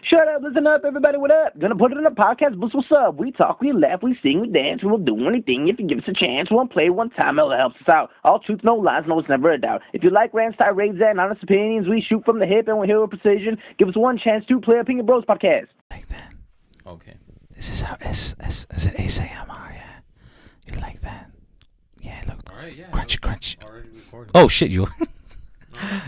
Shut up, listen up, everybody, what up? Gonna put it in a podcast, boost, what's up? We talk, we laugh, we sing, we dance, we'll do anything if you give us a chance. We'll play one time, it'll help us out. All truth, no lies, no, it's never a doubt. If you like rants, tirades, and honest opinions, we shoot from the hip and we're here with precision. Give us one chance to play Opinion Bros podcast. Like that. Okay. This is how is it ASMR, yeah. You like that? Yeah, look. Alright, yeah. Crunch. Already recording. Oh shit, you.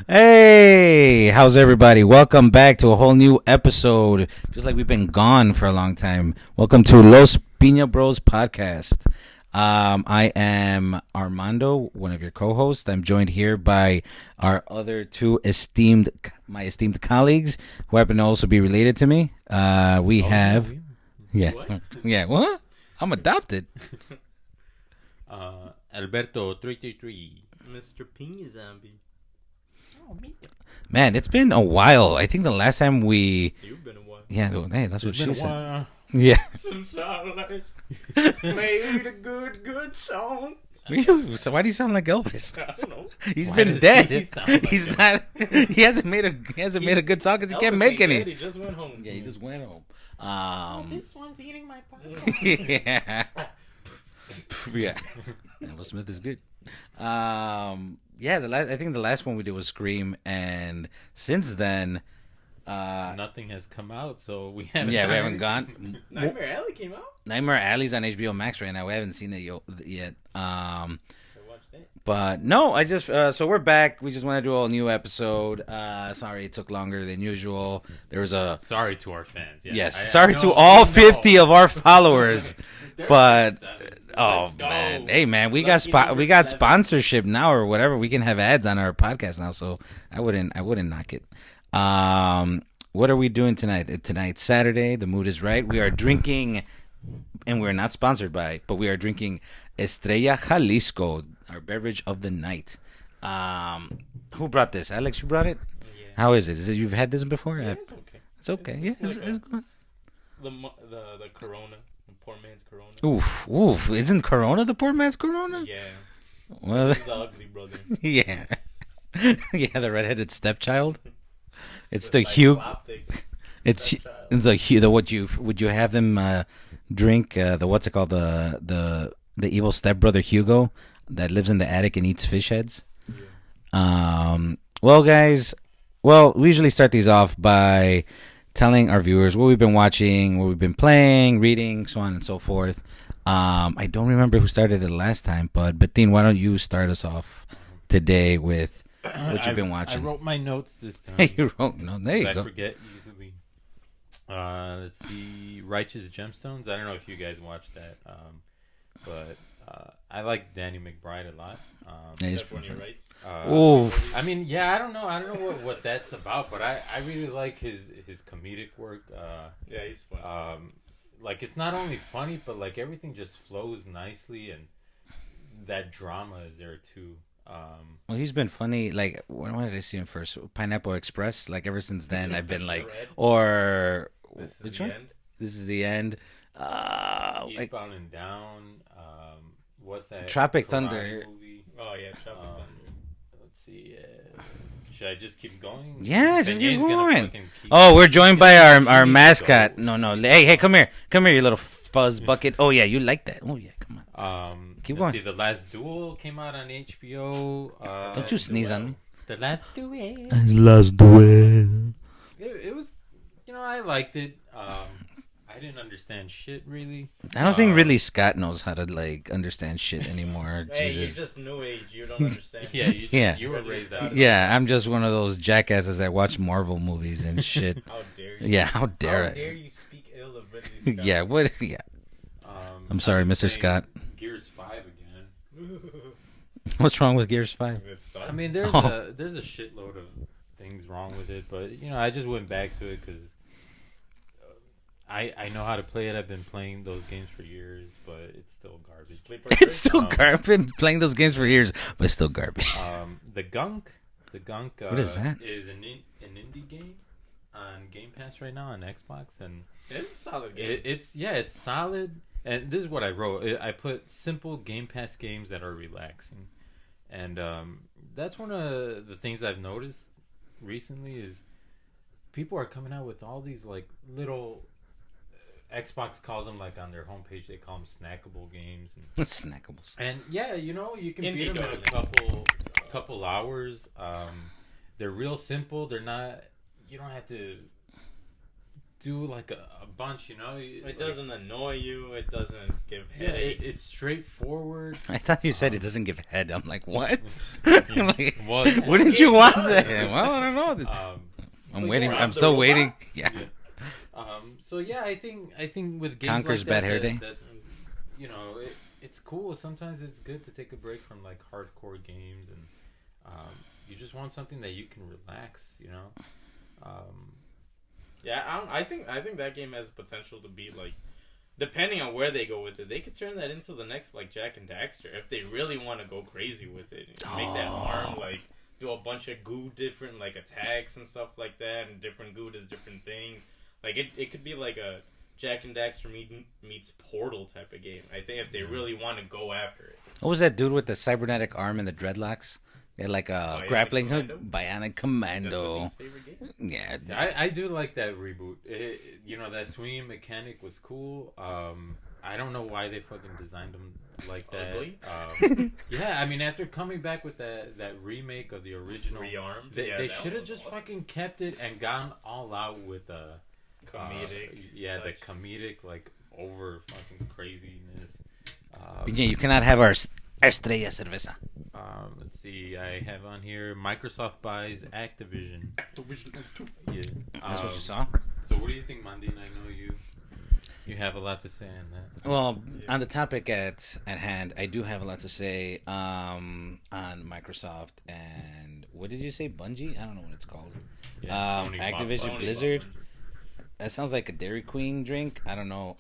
Hey, how's everybody? Welcome back to a whole new episode. Just like we've been gone for a long time. Welcome to Los Piña Bros podcast. I am Armando, one of your co-hosts. I'm joined here by our other two esteemed colleagues who happen to also be related to me. We have, yeah, What? yeah. What? I'm adopted. Alberto 333. Mr. Pina Zombie. Man, it's been a while. I think the last time we, You've been a while. yeah, hey, that's what she said. While. Yeah. Some silence made a good song. So why do you sound like Elvis? I don't know. He's Why been does dead. he sound like He's Elvis? not. He hasn't made a good song because he can't Elvis make ain't any. dead, He just went home. Yeah, he just went home. This one's eating my popcorn. Yeah. Yeah. Will Smith is good. Yeah, I think the last one we did was Scream, and since then, Nothing has come out, so we haven't. we done haven't it. gone. Nightmare Alley came out. Nightmare Alley's on HBO Max right now. We haven't seen it yet. I watched it. But no, I just so we're back. We just want to do a new episode. Sorry it took longer than usual. There was a Sorry to our fans. Yeah, yes. I Sorry know, to all we know. 50 of our followers. But oh Let's go. man, hey man, we Lucky got number 7. sponsorship now or whatever. We can have ads on our podcast now, so I wouldn't knock it. What are we doing tonight? Tonight's Saturday. The mood is right. We are drinking, and we're not sponsored by, but we are drinking Estrella Jalisco, our beverage of the night. Who brought this? Alex, you brought it? Yeah. How is it? You've had this before? Yeah, it's okay. It's okay. Yeah, It's it's like good. The Corona, the poor man's Corona. Oof. Isn't Corona the poor man's Corona? Yeah. Well, He's the ugly brother. yeah. Yeah, the redheaded stepchild. It's With, the like, Hugh. slapstick It's stepchild. the what you would you have them drink the what's it called the evil stepbrother Hugo that lives in the attic and eats fish heads. Well, guys, we usually start these off by telling our viewers what we've been watching, what we've been playing, reading, so on and so forth. I don't remember who started it last time, but Betin, why don't you start us off today with what you've been watching? I wrote my notes this time. You wrote no. There you I go. forget easily. Let's see, Righteous Gemstones. I don't know if you guys watched that, but I like Danny McBride a lot. Yeah, he's Except when he writes. Oof. I mean, yeah, I don't know what that's about, but I really like his comedic work. Yeah, he's fun. Like it's not only funny, but like everything just flows nicely, and that drama is there too. Well, he's been funny. Like, when did I see him first? Pineapple Express. Like, ever since then, I've been like, Red. or This is which the one? end. This is the end. Like, Eastbound and Down. What's that? Tropic karate Thunder. movie? Oh yeah, Tropic Thunder. Let's see. Should I just keep going? yeah, just keep Benye's gonna going. fucking keep- Oh, we're joined by He our needs to mascot. go. No. Hey, come here, you little fuzz bucket. Oh yeah, you like that? Oh yeah, come on. Keep let's going. see, The Last Duel came out on HBO. Don't you sneeze on me. The Last Duel. Last duel. It was, I liked it. I didn't understand shit really. I don't think really Scott knows how to like understand shit anymore. Hey, you're Jesus. just new age. You don't understand. Yeah, Yeah. you were raised out. Yeah, I'm just one of those jackasses that watch Marvel movies and shit. How dare you? Yeah, how dare How I? dare you speak ill of Ridley Scott? Yeah, what? Yeah. I'm sorry, I've been Mr. playing Scott. Gears 5 again. What's wrong with Gears 5? Good stuff. I mean, there's Oh. there's a shitload of things wrong with it, but I just went back to it because I know how to play it. I've been playing those games for years, but it's still garbage. Split It's still Um, garbage. I've been playing those games for years, but it's still garbage. The Gunk. What is that? Is an indie game on Game Pass right now on Xbox, and It's a solid game. it's solid. And this is what I wrote. I put simple Game Pass games that are relaxing, and that's one of the things I've noticed recently is people are coming out with all these like little. Xbox calls them like on their homepage. They call them snackable games. And, Snackables. and yeah, you know, you can Indie beat them in a couple hours. They're real simple. They're not. You don't have to do like a bunch. You know, It doesn't annoy you. It doesn't give Yeah, headache. it's straightforward. I thought you said it doesn't give head. I'm like, what? Like, Well, wouldn't you want that? Well, I don't know. I'm but waiting. yeah, I'm still waiting. Yeah. So yeah, I think with games Conker's like Bad that, Hair Day. that's you know, it's cool. Sometimes it's good to take a break from like hardcore games, and you just want something that you can relax. You know. Yeah, I think that game has potential to be like, depending on where they go with it, they could turn that into the next like Jack and Daxter if they really want to go crazy with it. Make that arm like do a bunch of goo different like attacks and stuff like that, and different goo does different things. Like it could be like a Jack and Daxter meets Portal type of game. I think if they really want to go after it. What was that dude with the cybernetic arm and the dreadlocks? They had like a grappling hook. Bionic Commando. That's my least favorite game. Yeah. I do like that reboot. You know, that swinging mechanic was cool. I don't know why they fucking designed them like that. Ugly? Yeah, I mean, after coming back with that remake of the original, Rearmed. they should have just fucking kept it and gone all out with the comedic. the comedic like over fucking craziness. You cannot have our Estrella Cerveza. Let's see. I have on here Microsoft buys Activision. Yeah. That's what you saw? So what do you think, Mandina? I know you have a lot to say on that. Well, on the topic at hand, I do have a lot to say on Microsoft and what did you say? Bungie? I don't know what it's called. Yeah, Sony Activision bought Blizzard. That sounds like a Dairy Queen drink. I don't know.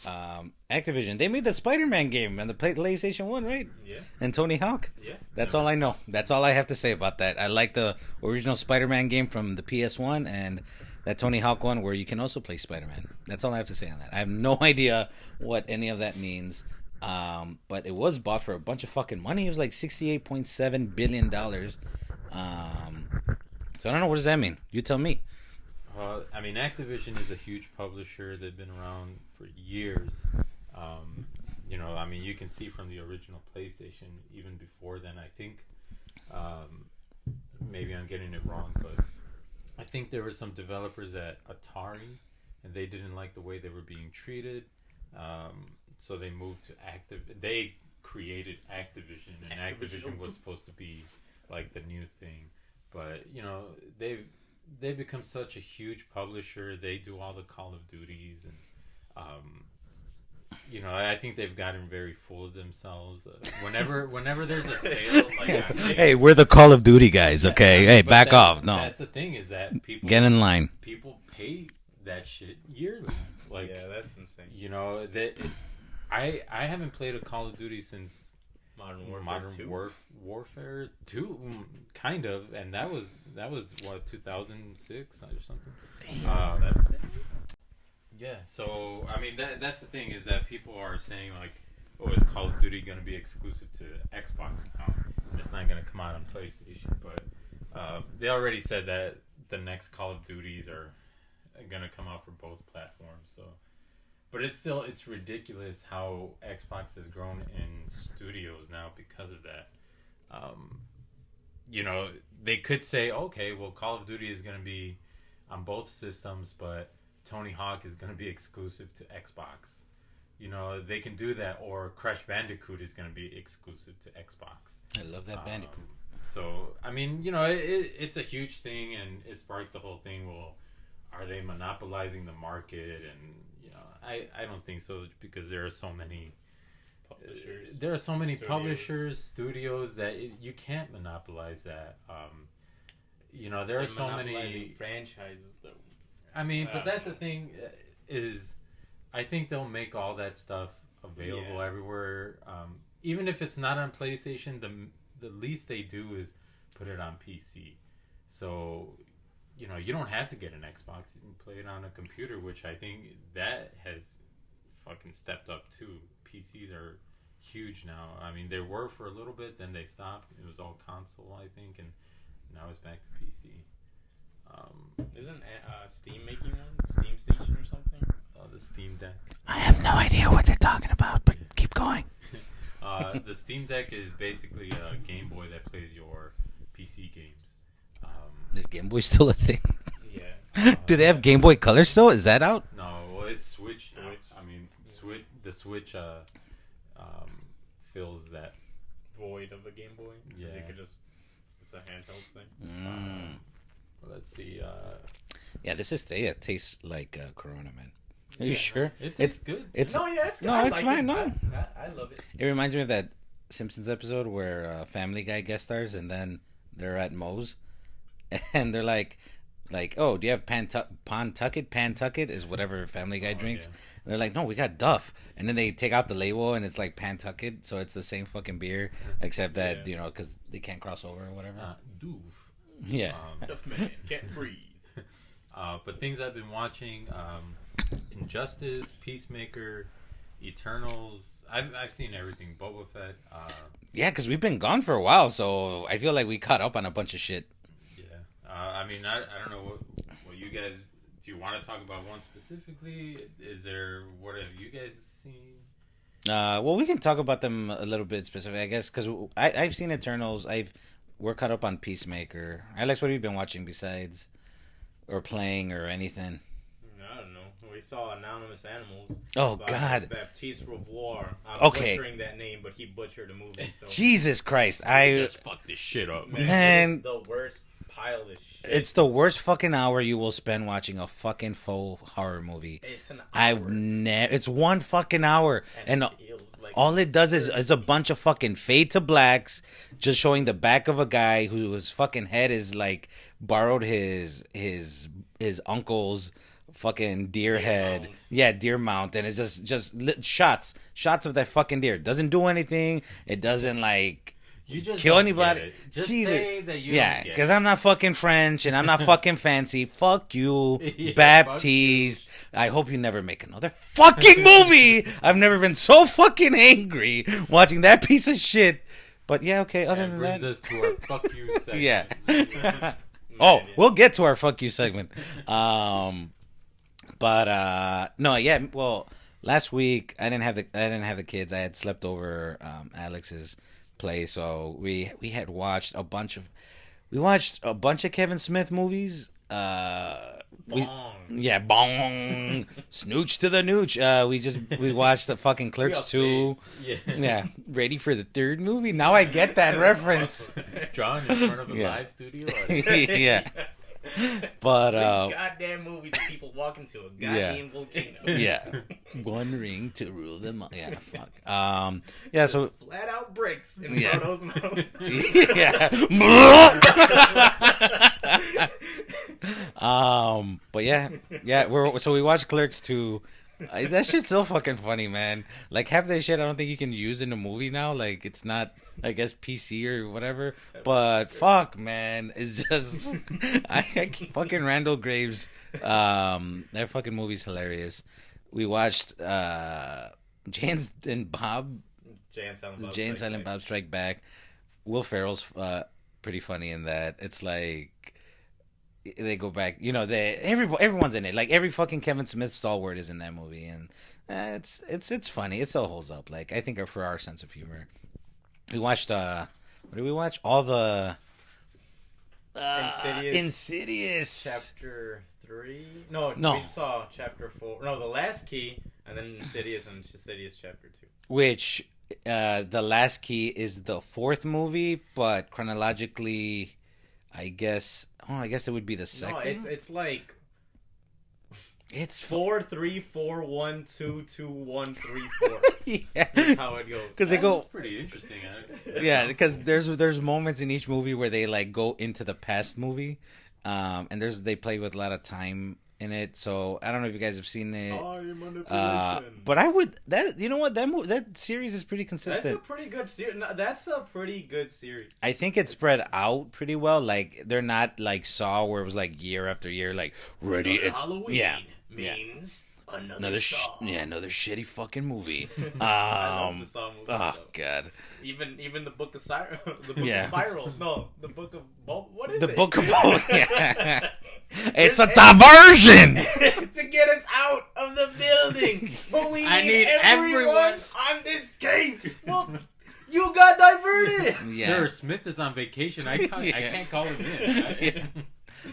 Activision. They made the Spider-Man game on the PlayStation 1, right? Yeah. And Tony Hawk. Yeah. That's all I know. That's all I have to say about that. I like the original Spider-Man game from the PS1 and that Tony Hawk one where you can also play Spider-Man. That's all I have to say on that. I have no idea what any of that means. But it was bought for a bunch of fucking money. It was like $68.7 billion. So I don't know. What does that mean? You tell me. I mean, Activision is a huge publisher. They've been around for years. You know, I mean, you can see from the original PlayStation, even before then, I think, maybe I'm getting it wrong, but I think there were some developers at Atari, and they didn't like the way they were being treated. So they moved to They created Activision, and Activision was supposed to be like the new thing. But, you know, they've become such a huge publisher. They do all the Call of Duties, and you know, I think they've gotten very full of themselves. Whenever there's a sale, like hey, we're the Call of Duty guys, okay? Hey, back off. No, that's the thing is that people get in line. People pay that shit yearly. Like, yeah, that's insane. You know I haven't played a Call of Duty since Modern Warfare 2, kind of, and that was what 2006 or something. Yeah, so I mean that's the thing is that people are saying like, oh, is Call of Duty going to be exclusive to Xbox now? It's not going to come out on PlayStation, but they already said that the next Call of Duties are going to come out for both platforms. So, but it's ridiculous how Xbox has grown in studios now because of that. You know, they could say, okay, well, Call of Duty is going to be on both systems, but Tony Hawk is going to be exclusive to Xbox. You know, they can do that, or Crash Bandicoot is going to be exclusive to Xbox. I love that Bandicoot. So, I mean, you know, it's a huge thing, and it sparks the whole thing. Well, are they monopolizing the market? And, you know, I don't think so, because there are so many publishers. There are so many studios that you can't monopolize that. You know, there are so many franchises, though. I mean, but that's the thing is, I think they'll make all that stuff available everywhere. Even if it's not on PlayStation, the least they do is put it on PC. So, you know, you don't have to get an Xbox. You can play it on a computer, which I think that has fucking stepped up too. PCs are huge now. I mean, they were for a little bit, then they stopped. It was all console, I think, and now it's back to PC. Isn't Steam making one? Steam Station or something? The Steam Deck. I have no idea what they're talking about, but keep going. The Steam Deck is basically a Game Boy that plays your PC games. Is Game Boy still a thing? Yeah. Do they have Game Boy Color still? Is that out? No, well, it's Switch. I mean, the Switch fills that. Void of a Game Boy. Yeah. You could just, it's a handheld thing. Well, let's see. Yeah, this is today. It tastes like Corona, man. Are you sure? It tastes good. It's No, yeah, it's good. No, I it's like fine. it. No, I love it. it reminds me of that Simpsons episode where Family Guy guest stars, and then they're at Moe's, and they're like, oh, do you have Pantucket? Pantucket is whatever Family Guy drinks. Yeah. And they're like, no, we got Duff, and then they take out the label, and it's like Pantucket, so it's the same fucking beer, except that Yeah. because they can't cross over or whatever. Doof. Yeah. Duff man can't breathe. But things I've been watching: Injustice, Peacemaker, Eternals. I've seen everything. Boba Fett. Yeah, because we've been gone for a while, so I feel like we caught up on a bunch of shit. Yeah. I mean, I don't know what you guys. Do you want to talk about one specifically? What have you guys seen? Well, we can talk about them a little bit specific, I guess, because I've seen Eternals. We're caught up on Peacemaker. Alex, what have you been watching besides, or playing, or anything? I don't know. We saw Anonymous Animals. Oh, by God. Baptiste Revoir. I'm Okay. butchering that name, but he butchered the movie. So. Jesus Christ! I Just fuck this shit up, Man. It's the worst pile of shit. it's the worst fucking hour you will spend watching a fucking faux horror movie. It's an hour. It's 1 fucking hour, and it feels like all it does is a bunch of fucking fade to blacks, just showing the back of a guy whose fucking head is like borrowed his uncle's fucking deer head. mount. Yeah, deer mount, and it's just shots of that fucking deer. Doesn't do anything. It doesn't like You just kill don't anybody. get it. Just Jesus. say that you Yeah, don't get because it. I'm not fucking French and I'm not fucking fancy. Fuck you, Yeah, Baptiste. I hope you never make another fucking movie. I've never been so fucking angry watching that piece of shit. But yeah, okay. Other That than brings that, us to our fuck you segment. yeah. Oh, we'll get to our fuck you segment. But no, yeah. Well, last week I didn't have the kids. I had slept over Alex's place, so we had watched a bunch of Kevin Smith movies. Bong, snooch to the nooch. We watched the fucking Clerks 2. Yeah. Yeah, ready for the third movie. Now I get that reference. Drawn in front of a Yeah. live studio. Yeah, but goddamn movies of people walking to a goddamn volcano. yeah, one ring to rule them all. Yeah, fuck. Yeah, so Flat out bricks in Yeah. Frodo's mouth. yeah. But yeah, we watched Clerks 2. That shit's so fucking funny, man. Like half that shit I don't think you can use in a movie now. Like it's not, I guess, PC or whatever. But fuck, man, it's just I fucking Randall Graves. That fucking movie's hilarious. We watched Jay and Silent Bob Strike Back. Will Ferrell's pretty funny in that. It's like they go back, everyone's in it. Like every fucking Kevin Smith stalwart is in that movie, and it's funny. It still holds up. Like I think for our sense of humor, we watched what did we watch? All the Insidious Chapter 3? No, we saw Chapter 4. No, The Last Key, and then Insidious and Insidious Chapter 2. which The Last Key is the 4th movie, but chronologically, I guess it would be the second. No, it's like It's 4 3 4 1 2 2 1 3 4. yeah, That's how it goes. because they That's go. pretty interesting. Yeah, because there's moments in each movie where they like go into the past movie, and they play with a lot of time in it. So I don't know if you guys have seen it, but I would that series is pretty consistent. That's a pretty good series. No, that's a pretty good series. I think it's spread out pretty well. Like they're not like Saw, where it was like year after year, like ready. It's Halloween yeah. means Another Saw. Another shitty fucking movie. I love the Saw movie. Oh so. God. Even the Book of Spiral. The Book of Spiral. No, the Book of what is The it? Book of Yeah. It's a diversion to get us out of the building. But we need everyone on this case. Well, you got diverted. Yeah. Sir Smith is on vacation. I can't call him in.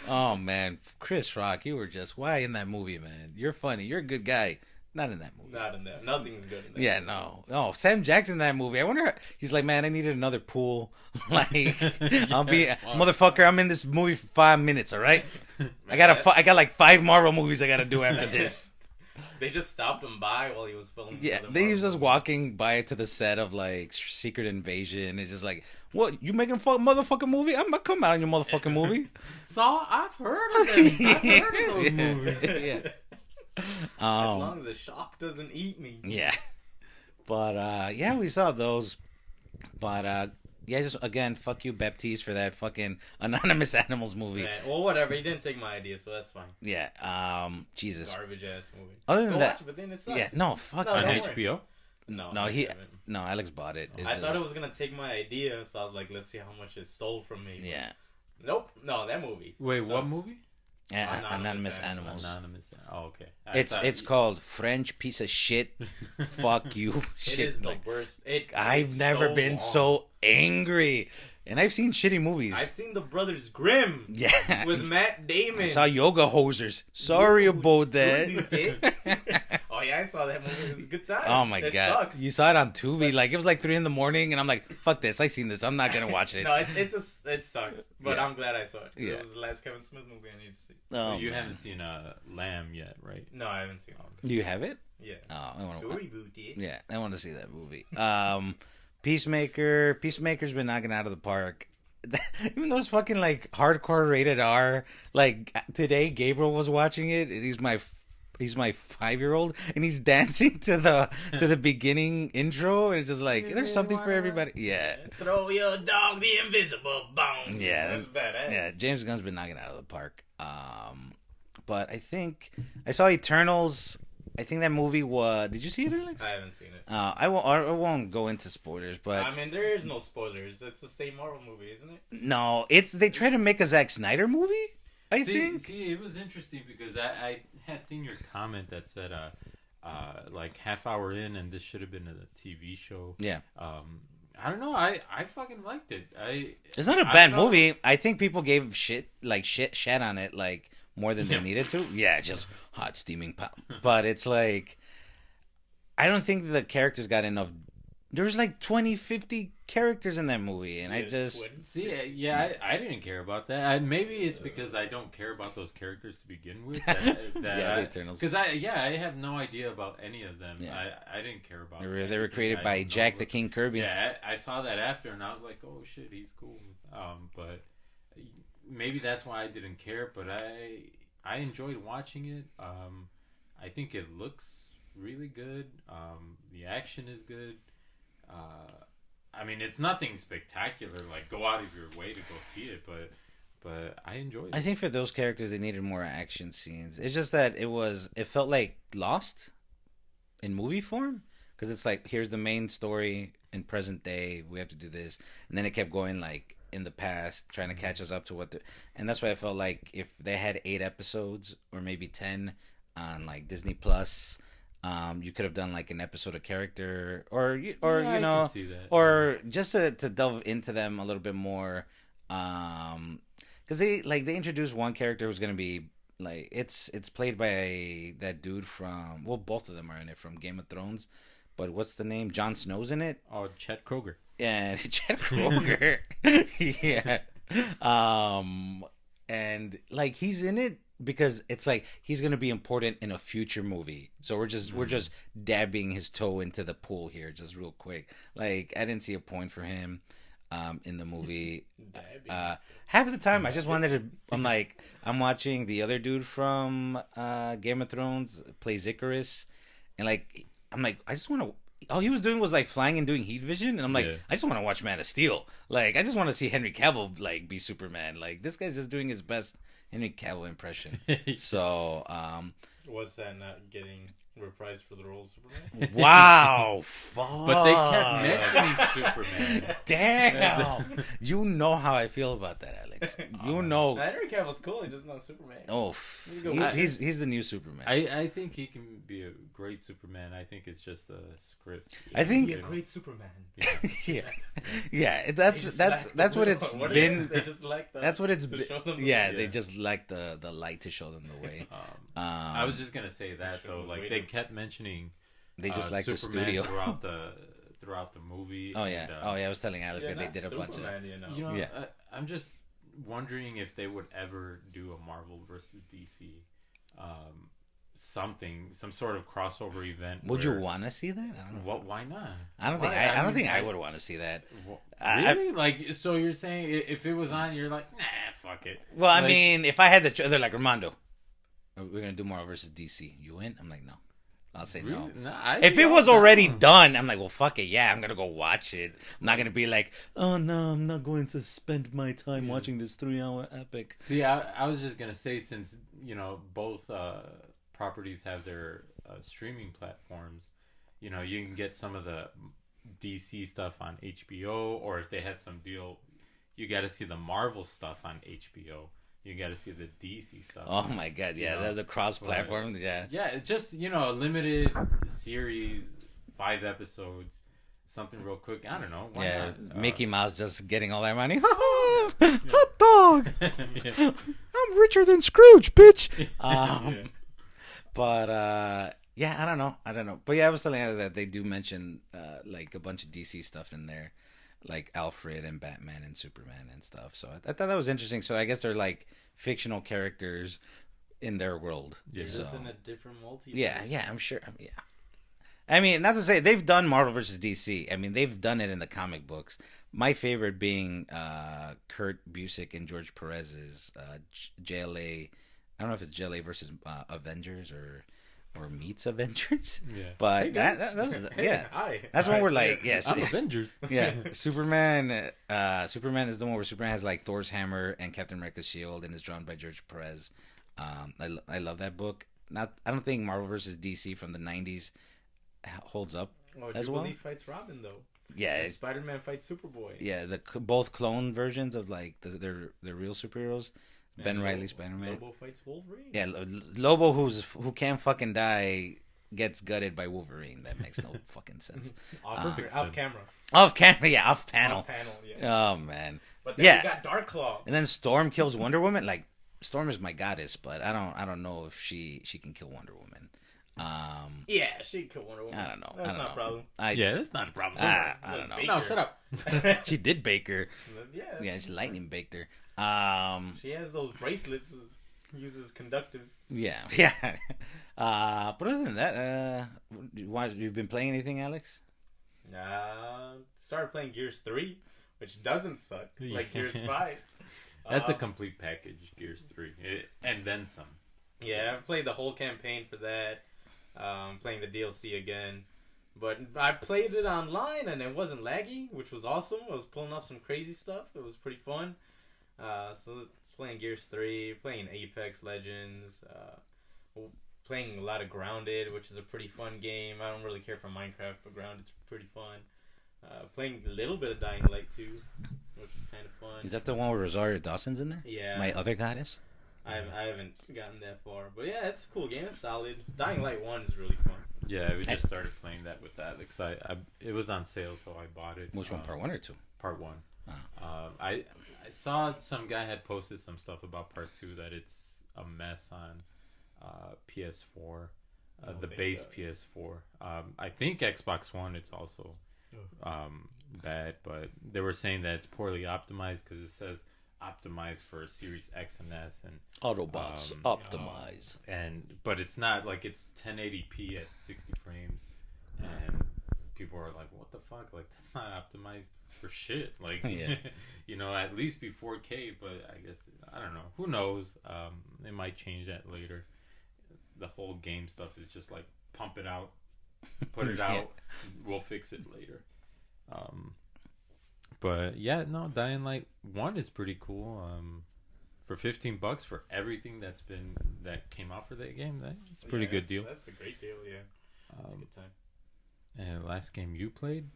Oh man, Chris Rock, you were just why in that movie, man? You're funny. You're a good guy. Not in that movie. Not in that. Nothing's good in that. Yeah, movie. no. Oh, Sam Jackson in that movie. I wonder. He's like, man, I needed another pool. Like, motherfucker. I'm in this movie for 5 minutes. All right. Man, I got like 5 Marvel movies I gotta do after this. They just stopped him by while he was filming. Yeah, he was just walking by to the set of like Secret Invasion. It's just like, what? You making a motherfucking movie? I'm gonna come out in your motherfucking movie. Saw, I've heard of them. I've heard of those movies. Yeah. As long as the shock doesn't eat me. Yeah. But yeah, we saw those. But yeah, just again, fuck you, Baptiste, for that fucking Anonymous Animals movie. Man, well, whatever. He didn't take my idea, so that's fine. Yeah. Jesus. Garbage ass movie. Other than that, watch it, but then it sucks. yeah, no, fuck. No, On don't worry. HBO? No, No, Alex bought it. I thought it was gonna take my idea, so I was like, let's see how much it stole from me. Yeah. Nope. No, that movie. Wait, sucks. what movie? Anonymous Animals. Anonymous. Oh, okay. It's called French piece of shit. Fuck you. Shit. It is the like, worst. I've never been long. so angry. And I've seen shitty movies. I've seen The Brothers Grimm. Yeah. With Matt Damon. I saw Yoga Hosers. Sorry about that. Oh yeah, I saw that movie. It was a good time. Oh my it god. Sucks. You saw it on Tubi. Like it was like 3 a.m, and I'm like, fuck this. I seen this. I'm not gonna watch it. No, it sucks. But Yeah. I'm glad I saw it. Yeah. It was the last Kevin Smith movie I need to see. Oh, you man. haven't seen Lamb yet, right? No, I haven't seen all of it. Do you have it? Yeah. Oh, I want to. Story booty. Yeah, I want to see that movie. Peacemaker's been knocking out of the park. Even those fucking like hardcore rated R. Like today, Gabriel was watching it, and he's my 5-year-old, and he's dancing to the beginning intro, and it's just like there's something for everybody. Yeah. Throw your dog the invisible bone. Yeah, that's badass. Yeah, James Gunn's been knocking it out of the park. But I think I saw Eternals. I think that movie was. Did you see it, Alex? I haven't seen it. I won't go into spoilers, but I mean, there is no spoilers. It's the same Marvel movie, isn't it? no, they try to make a Zack Snyder movie. I think. See, it was interesting because I had seen your comment that said, like half hour in, and this should have been a TV show. Yeah. I don't know. I fucking liked it. It's not a bad movie. I think people gave shit on it like more than they needed to. Yeah, just hot steaming pop. But it's like I don't think the characters got enough. There's like 20, 50 characters in that movie, and I just see. Yeah, I didn't care about that. Maybe it's because I don't care about those characters to begin with. The Eternals. Because I have no idea about any of them. Yeah. I didn't care about. They were created by Jack the King Kirby. Yeah, I saw that after, and I was like, oh shit, he's cool. But maybe that's why I didn't care. But I enjoyed watching it. I think it looks really good. The action is good. I mean, it's nothing spectacular. Like, go out of your way to go see it, but I enjoyed it. I think for those characters, they needed more action scenes. It's just that it felt like Lost in movie form, because it's like here's the main story in present day. We have to do this, and then it kept going like in the past, trying to catch us up to and that's why I felt like if they had 8 episodes or maybe 10 on like Disney Plus. You could have done like an episode of character, or you know, or just to delve into them a little bit more, because they introduced one character who's gonna be like it's played by that dude from both of them are in it from Game of Thrones, but what's the name? Jon Snow's in it. Oh, Chet Kroger. Yeah, Chet Kroger. Yeah, and like he's in it. Because it's like he's gonna be important in a future movie, so we're just dabbing his toe into the pool here, just real quick. Like I didn't see a point for him in the movie. Half the time, I just wanted to. I'm watching the other dude from Game of Thrones plays Icarus, and like I'm like I just want to. All he was doing was like flying and doing heat vision, and I'm like, I just want to watch Man of Steel. Like I just want to see Henry Cavill like be Superman. Like this guy's just doing his best Henry Cavill impression. So Was that not getting reprised for the role of Superman? Wow. Fuck. But they kept mentioning Superman. Damn. You know how I feel about that, Alex. You know. Henry Cavill's cool. He just not Superman. Oh, he's the new Superman. I think he can be a great Superman. I think it's just a script. I think Be a great Superman. yeah. That's what it's been. They just like the, that's what it's to been. show them the Yeah, way. they just like the light to show them the way. I was just gonna say that Show though. them Like the they way. kept mentioning. They just like the Superman studio. throughout the movie. Oh yeah, and, I was telling Alex Yeah, that they not did a bunch of. Superman, you know. You know, Yeah. I'm just wondering if they would ever do a Marvel versus DC, some sort of crossover event. Would you want to see that? I don't know. What? Why not? I don't think Why? I don't mean, think I would want to see that. Really? Like, so you're saying if it was on, you're like, nah, fuck it. Well, I Like- mean, if I had they're like Armando, we're gonna do Marvel versus DC. You in? I'm like, no. I'll say no. Really? Nah, If it was already done, I'm like, well, fuck it. Yeah, I'm gonna go watch it. I'm not gonna be like, oh no, I'm not going to spend my time watching this 3-hour epic. See, I was just gonna say, since both properties have their streaming platforms, you can get some of the DC stuff on HBO, or if they had some deal, you got to see the Marvel stuff on HBO. You got to see the DC stuff. Oh my god, yeah, the cross-platform, yeah. Yeah, it's just a limited series, 5 episodes, something real quick. I don't know. Why Yeah, not? Mickey Mouse just getting all that money. Hot dog! Yeah. I'm richer than Scrooge, bitch. Yeah. But yeah, I don't know. But yeah, I was telling you that they do mention like a bunch of DC stuff in there, like Alfred and Batman and Superman and stuff. So I thought that was interesting. So I guess they're like fictional characters in their world. Yeah. Just So in a different multiverse. yeah, I'm sure. Yeah. I mean, not to say they've done Marvel versus DC. I mean, they've done it in the comic books. My favorite being Kurt Busiek and George Perez's JLA. I don't know if it's JLA versus Avengers or meets Avengers. Yeah. But Hey, that was Hi. that's when we're like I'm Avengers. yeah, Superman. Superman is the one where Superman has like Thor's hammer and Captain America's shield, and is drawn by George Perez. I love that book. I don't think Marvel versus DC from the '90s holds up as well. Jubilee fights Robin though. Yeah, And Spider-Man fights Superboy. yeah. Both clone versions of like their real superheroes. Ben And Reilly Spider-Man. Lobo fights Wolverine. Yeah, Lobo who can't fucking die gets gutted by Wolverine. That makes no fucking sense. Off sense. camera. Off camera, yeah, off panel. Off panel, yeah. Oh man. But then Yeah. you got Dark Claw. And then Storm kills Wonder Woman. Like Storm is my goddess, but I don't know if she can kill Wonder Woman. Yeah, she killed Wonder Woman. I don't know. That's I don't not know. a problem. Yeah, that's not a problem. I That's don't know. Baker. No, shut up. She did bake her. Yeah. Yeah, she lightning baked her. She has those bracelets. Uses conductive. Yeah. But other than that, you've been playing anything, Alex? Started playing Gears 3, which doesn't suck like Gears 5. That's a complete package, Gears 3, and then some. Yeah, I played the whole campaign for that. Playing the DLC again. But I played it online and it wasn't laggy, which was awesome. I was pulling off some crazy stuff. It was pretty fun. So it's playing Gears 3, playing Apex Legends, playing a lot of Grounded, which is a pretty fun game. I don't really care for Minecraft, but Grounded's pretty fun. Playing a little bit of Dying Light 2, which is kind of fun. Is that the one where Rosario Dawson's in there? Yeah. My other goddess? I haven't gotten that far. But yeah, it's a cool game. It's solid. Dying Light 1 is really fun. Yeah, we just started playing that with Alex. It was on sale, so I bought it. Which one, part 1 or 2? Part 1. Oh. I saw some guy had posted some stuff about part 2 that it's a mess on PS4, the base PS4. I think Xbox One it's also bad, but they were saying that it's poorly optimized because it says optimized for Series X and S and Autobots, optimize. but it's not like it's 1080p at 60 frames, and people are like, what the fuck, like that's not optimized for shit, like Yeah. at least be 4K, but I guess I don't know, who knows. They might change that later. The whole game stuff is just like pump it out, put it out, we'll fix it later. But yeah, no, Dying Light 1 is pretty cool. for $15 for everything that came out for that game, that's a pretty good deal. That's a great deal. Yeah, that's a good time. And the last game you played?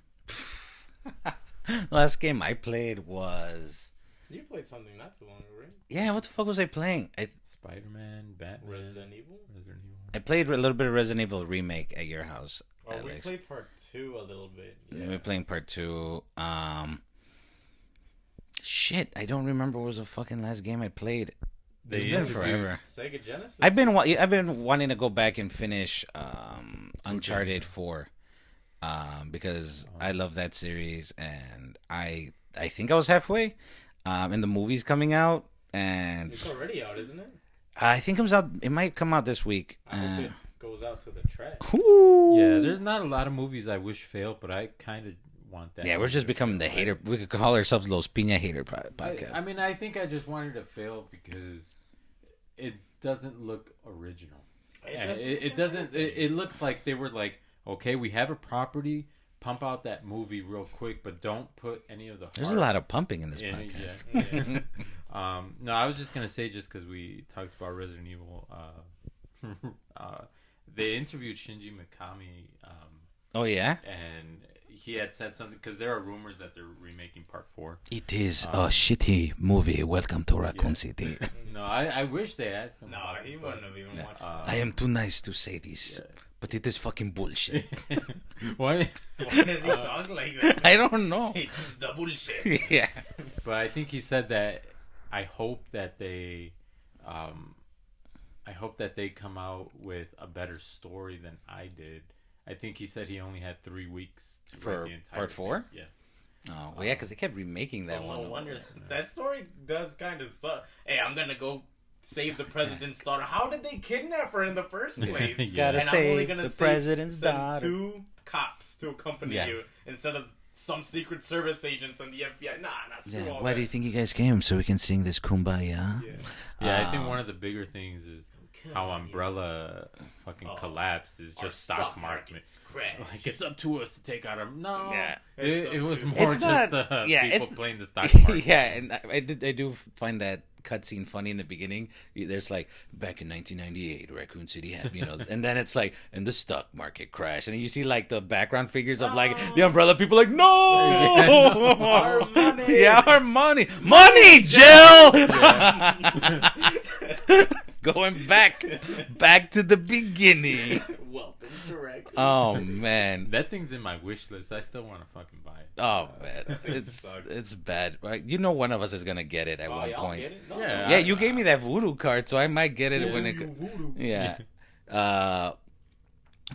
Last game I played was... You played something not too long ago, right? Yeah, what the fuck was I playing? Spider-Man, Batman, Resident Evil. I played a little bit of Resident Evil Remake at your house. Oh, we Alex. played part 2 a little bit. Yeah. We're playing part 2. Shit, I don't remember what was the fucking last game I played. It's been forever. Sega Genesis. I've been wanting to go back and finish Uncharted 4 because I love that series, and I think I was halfway. And the movie's coming out, and it's already out, isn't it? I think it might come out this week. I hope it goes out to the trash. Yeah, there's not a lot of movies I wish failed, but I kind of want that. Yeah, we're just becoming the hater. We could call ourselves Los Piña Hater Podcast. I mean, I think I just wanted to fail because it doesn't look original. It doesn't. It looks like they were like, okay, we have a property, pump out that movie real quick, but don't put any of the. There's a lot of pumping in this podcast. Yeah. No, I was just gonna say, just because we talked about Resident Evil, they interviewed Shinji Mikami. Oh yeah, and he had said something because there are rumors that they're remaking Part 4. It is a shitty movie. Welcome to Raccoon City. No, I wish they asked him. No, he wouldn't have even watched. I am too nice to say this, but it is fucking bullshit. Why? Why does he talk like that? I don't know. It's the bullshit. Yeah, but I think he said that. I hope that they come out with a better story than I did. I think he said he only had 3 weeks to for write the entire Part 4. Yeah. Oh well, yeah, because they kept remaking that one. No wonder that story does kind of suck. Hey, I'm gonna go save the president's daughter. How did they kidnap her in the first place? Gotta and save I'm only gonna the president's send daughter. 2 cops to accompany you instead of some Secret Service agents and the FBI. Nah, screw all Why that. do you think you guys came? So we can sing this Kumbaya? Yeah, I think one of the bigger things is how Umbrella fucking collapsed is just stock market. Like, it's up to us to take out our... No. Yeah. It was more It's just not- people it's- playing the stock market. Yeah, and I do find that cutscene funny in the beginning. There's like, back in 1998, Raccoon City had, and then it's like, and the stock market crashed. And you see like the background figures of like the Umbrella people like, no! Our money! Yeah, our money! Money, Jill! Going back to the beginning. Welcome to Raccoon. Oh, man. That thing's in my wish list. I still want to fucking buy it. Oh, man. It's bad. Right? You know one of us is going to get it at one y'all point. get it? No. Yeah. Yeah, you gave me that voodoo card, so I might get it when it. Yeah.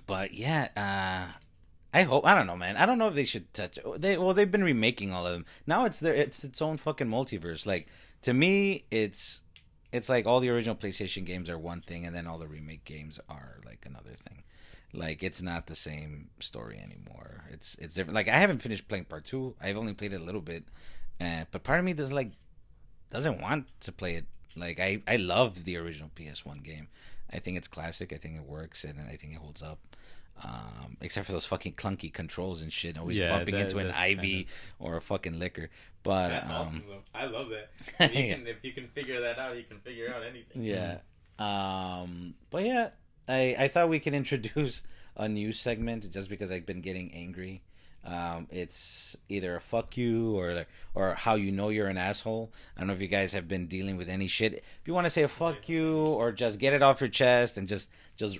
But yeah, I hope. I don't know, man. I don't know if they should touch. They've been remaking all of them. Now it's its own fucking multiverse. Like, to me, it's like all the original PlayStation games are one thing, and then all the remake games are like another thing. Like, it's not the same story anymore. It's different. Like, I haven't finished playing Part 2. I've only played it a little bit, but part of me doesn't want to play it. Like, I love the original PS1 game. I think it's classic. I think it works, and I think it holds up. Except for those fucking clunky controls and shit, always bumping into an IV or a fucking liquor. But that's awesome, though. I love that. If you can figure that out, you can figure out anything. Yeah. But yeah, I thought we could introduce a new segment just because I've been getting angry. It's either a fuck you or how you know you're an asshole. I don't know if you guys have been dealing with any shit. If you want to say a fuck you or just get it off your chest and just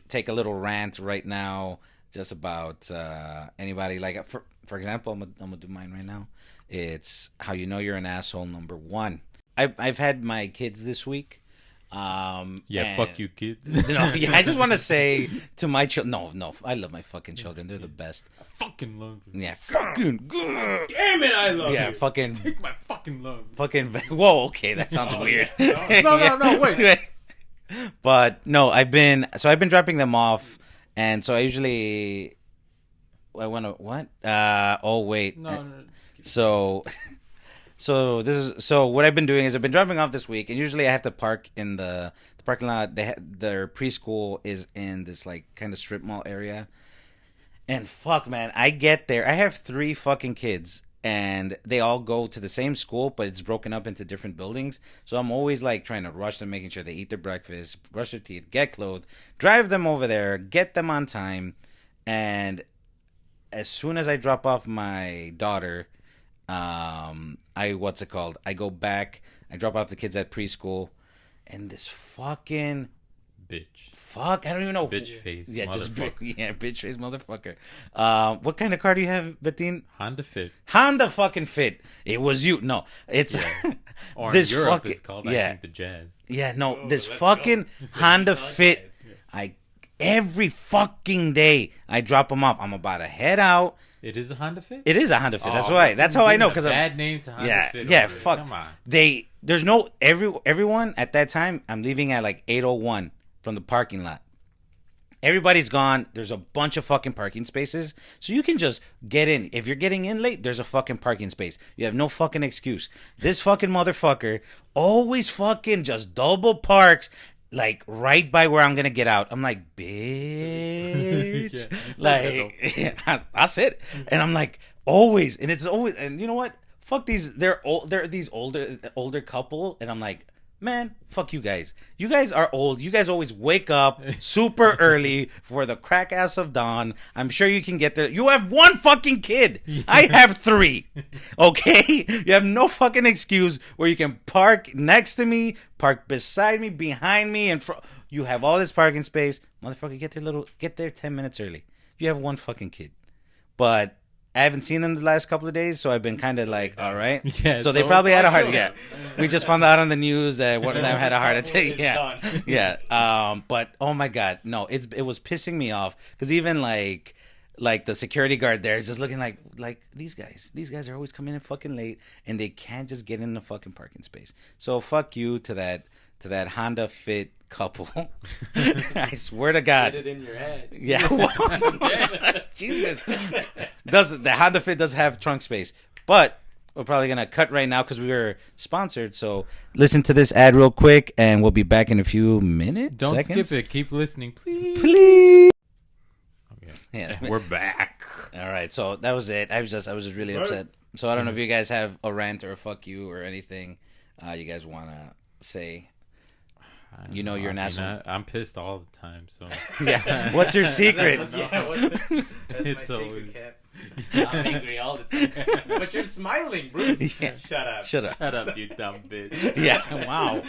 take a little rant right now, just about anybody. Like, for example, I'm gonna do mine right now. It's how you know you're an asshole. Number 1, I've had my kids this week. Fuck you, kids. I just want to say to my children, no, I love my fucking children. They're the best. I fucking love you. Yeah, fucking good. Damn it, I love you. Yeah, fucking. Take my fucking love. Fucking. Whoa, okay, that sounds weird. Yeah. No, wait. But no, I've been dropping them off, and so I usually. I want to what? Oh wait. No. So what I've been doing is I've been dropping off this week, and usually I have to park in the parking lot. Their preschool is in this like kind of strip mall area, and fuck, man, I get there. I have 3 fucking kids, and they all go to the same school, but it's broken up into different buildings. So I'm always like trying to rush them, making sure they eat their breakfast, brush their teeth, get clothed, drive them over there, get them on time. And as soon as I drop off my daughter, I go back, I drop off the kids at preschool, and this fucking Bitch. fuck, I don't even know. Bitch face. Yeah, Motherfucker. bitch face motherfucker. What kind of car do you have, Betin? Honda Fit. Honda fucking Fit. It was you. No, it's Or this in Europe, fucking it's called, yeah. I think, the Jazz. Yeah, no, Oh, this let's fucking go. Honda Guys. Fit. Every fucking day I drop them off. I'm about to head out. It is a Honda Fit? It is a Honda Fit. That's Oh, why. That's how I know, because because bad name to Honda yeah, Fit. yeah. over it. Fuck. Come on. There's no everyone at that time. I'm leaving at like 8:01 from the parking lot. Everybody's gone. There's a bunch of fucking parking spaces, so you can just get in. If you're getting in late, there's a fucking parking space. You have no fucking excuse. This fucking motherfucker always fucking just double parks. Like right by where I'm gonna get out. I'm like, bitch. Yeah, you still Like that's it. And I'm like, always. And it's always. And you know what? Fuck these. They're these older couple. And I'm like, man, fuck you guys. You guys are old. You guys always wake up super early for the crack ass of dawn. I'm sure you can get there. You have one fucking kid. I have 3. Okay? You have no fucking excuse where you can park next to me, park beside me, behind me, and you have all this parking space. Motherfucker, get there 10 minutes early. You have one fucking kid. But I haven't seen them the last couple of days, so I've been kind of like, all right. Yeah, so they so probably it's had a like, heart attack. We just found out on the news that one of them had a heart attack. Yeah, Done. yeah. But oh my god, no, it was pissing me off because even like the security guard there is just looking like these guys are always coming in fucking late and they can't just get in the fucking parking space. So fuck you to that Honda Fit couple. I swear to God. Get it in your head. Yeah. Jesus. The Honda Fit does have trunk space, but we're probably gonna cut right now because we were sponsored. So listen to this ad real quick, and we'll be back in a few minutes. Don't seconds. skip it. Keep listening, please. Please. Okay. Yeah. We're back. All right. So that was it. I was just really upset. So I don't know if you guys have a rant or a fuck you or anything you guys wanna say. You know you're an asshole. I'm pissed all the time. So Yeah. What's your secret? That's It's my always- secret, Cap. I'm angry all the time. But you're smiling, Bruce. Yeah. Shut up. Shut up. shut up, you dumb bitch. Yeah. Wow.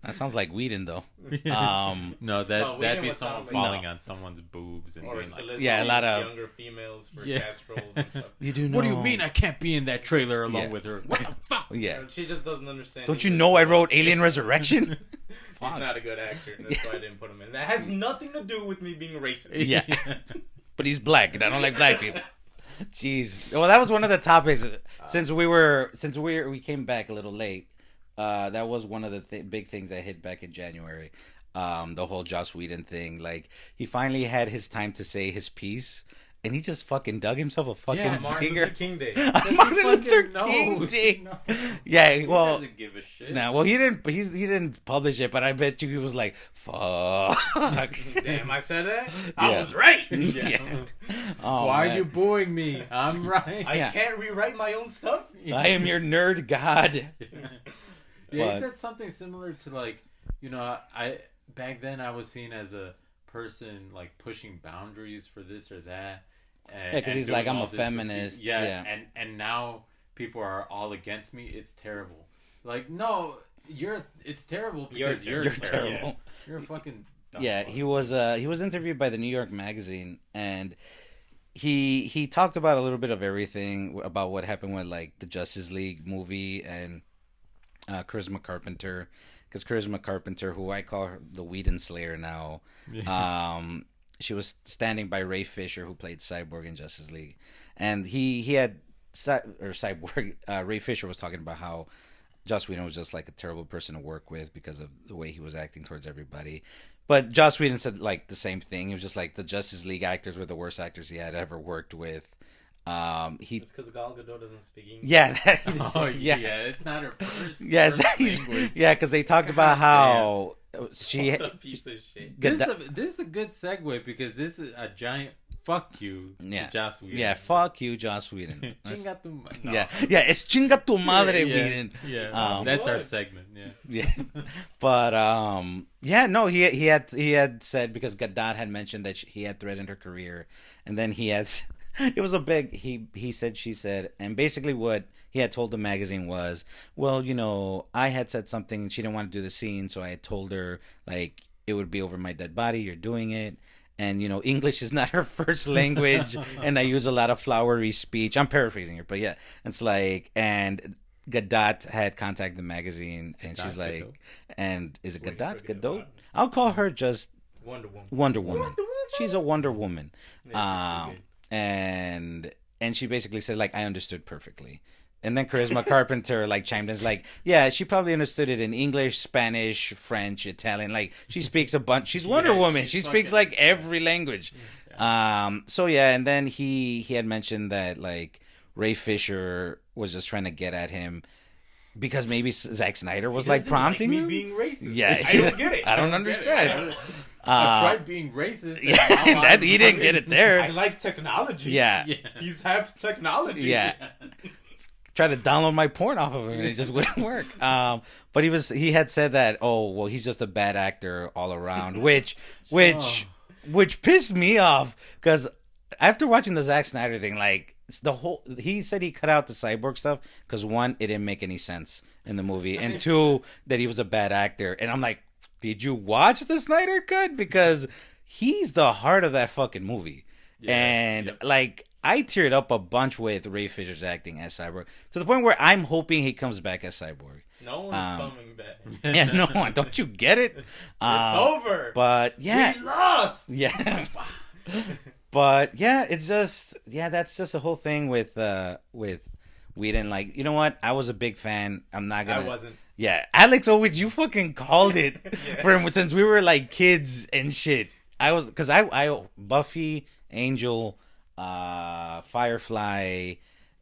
That sounds like Whedon though. No, Oh, that'd Whedon be would someone sound like- falling on someone's boobs and Or being like, soliciting Yeah, a lot of- younger females for Yeah. cast roles and stuff. You do know. "What do you mean I can't be in that trailer along Yeah. with her? What the fuck?" Yeah. She just doesn't understand. Don't you English. know I wrote Alien Resurrection? He's not a good actor, and that's why I didn't put him in. That has nothing to do with me being racist. Yeah. But he's black, and I don't like black people. Jeez. Well, that was one of the topics since we came back a little late. That was one of the big things that hit back in January. The whole Joss Whedon thing. Like he finally had his time to say his piece, and he just fucking dug himself a fucking Yeah, Martin bigger. Luther King Day. On Martin Luther fucking King knows. Day. No. Yeah. He Well. doesn't give a shit. No, well, he didn't. He didn't publish it, but I bet you he was like, "Fuck." Damn, I said that? Yeah. I was right. Yeah. Oh, Why man. are you booing me? I'm right. I Yeah. can't rewrite my own stuff. I am your nerd god. Yeah, But- he said something similar to like, I back then I was seen as a person like pushing boundaries for this or that. And, Yeah, 'cause and he's like, doing I'm all a this for feminist. people. Yeah. and now people are all against me. It's terrible. Like, no, it's terrible because you're You're terrible. terrible. You're a fucking dumb Yeah, fuck. he was interviewed by the New York Magazine, and he talked about a little bit of everything about what happened with like the Justice League movie and Charisma Carpenter, because Charisma Carpenter, who I call her the Whedon Slayer now, she was standing by Ray Fisher, who played Cyborg in Justice League, and he had Cyborg. Ray Fisher was talking about how Joss Whedon was just like a terrible person to work with because of the way he was acting towards everybody. But Joss Whedon said like the same thing. He was just like the Justice League actors were the worst actors he had ever worked with. It's because Gal Gadot doesn't speak English. Yeah, Oh yeah, it's not her first. yes, first language. yeah, because they talked about how she What a piece of shit. This is a good segue because this is a giant fuck you Yeah. to Joss Whedon. Yeah, fuck you, Joss Whedon. Chinga tu no. Yeah, it's chinga tu madre, Whedon. Yeah, that's our segment. Yeah. Yeah, but yeah, no, he had said, because Gadot had mentioned that he had threatened her career, and then he had it was a big he said, she said, and basically what he had told the magazine was, well, you know, I had said something and she didn't want to do the scene, so I had told her like it would be over my dead body. You're doing it. And, you know, English is not her first language, and I use a lot of flowery speech. I'm paraphrasing here, but yeah. It's like, and Gadot had contacted the magazine, and she's like, Gadot. and is it Gadot? I'll call her just Wonder Woman. She's a Wonder Woman. And she basically said, like, I understood perfectly. And then Charisma Carpenter like chimed in, like, yeah, she probably understood it in English, Spanish, French, Italian. Like, she speaks a bunch. She's Wonder Woman. She speaks like every language. Yeah. So yeah, and then he had mentioned that like Ray Fisher was just trying to get at him because maybe Zack Snyder was like prompting me him. being racist. Yeah, I don't get it. I don't understand. I tried being racist. Yeah, that he didn't get it there. I like technology. Yeah. He's half technology. Yeah. Try to download my porn off of him, and it just wouldn't work. But he had said that, oh well, he's just a bad actor all around, which pissed me off, because after watching the Zack Snyder thing, like, it's he said he cut out the cyborg stuff because, one, it didn't make any sense in the movie, and two, that he was a bad actor. And I'm like, did you watch the Snyder cut? Because he's the heart of that fucking movie. Like, I teared up a bunch with Ray Fisher's acting as Cyborg, to the point where I'm hoping he comes back as Cyborg. No one's coming back. Yeah, no one. Don't you get it? It's over. But yeah, we lost. Yeah. But yeah, it's just, that's just the whole thing with Whedon. Like, you know what? I was a big fan. I'm not gonna. I wasn't. Yeah, Alex always, you fucking called it for him since we were like kids and shit. I was, because I Buffy, Angel, Firefly,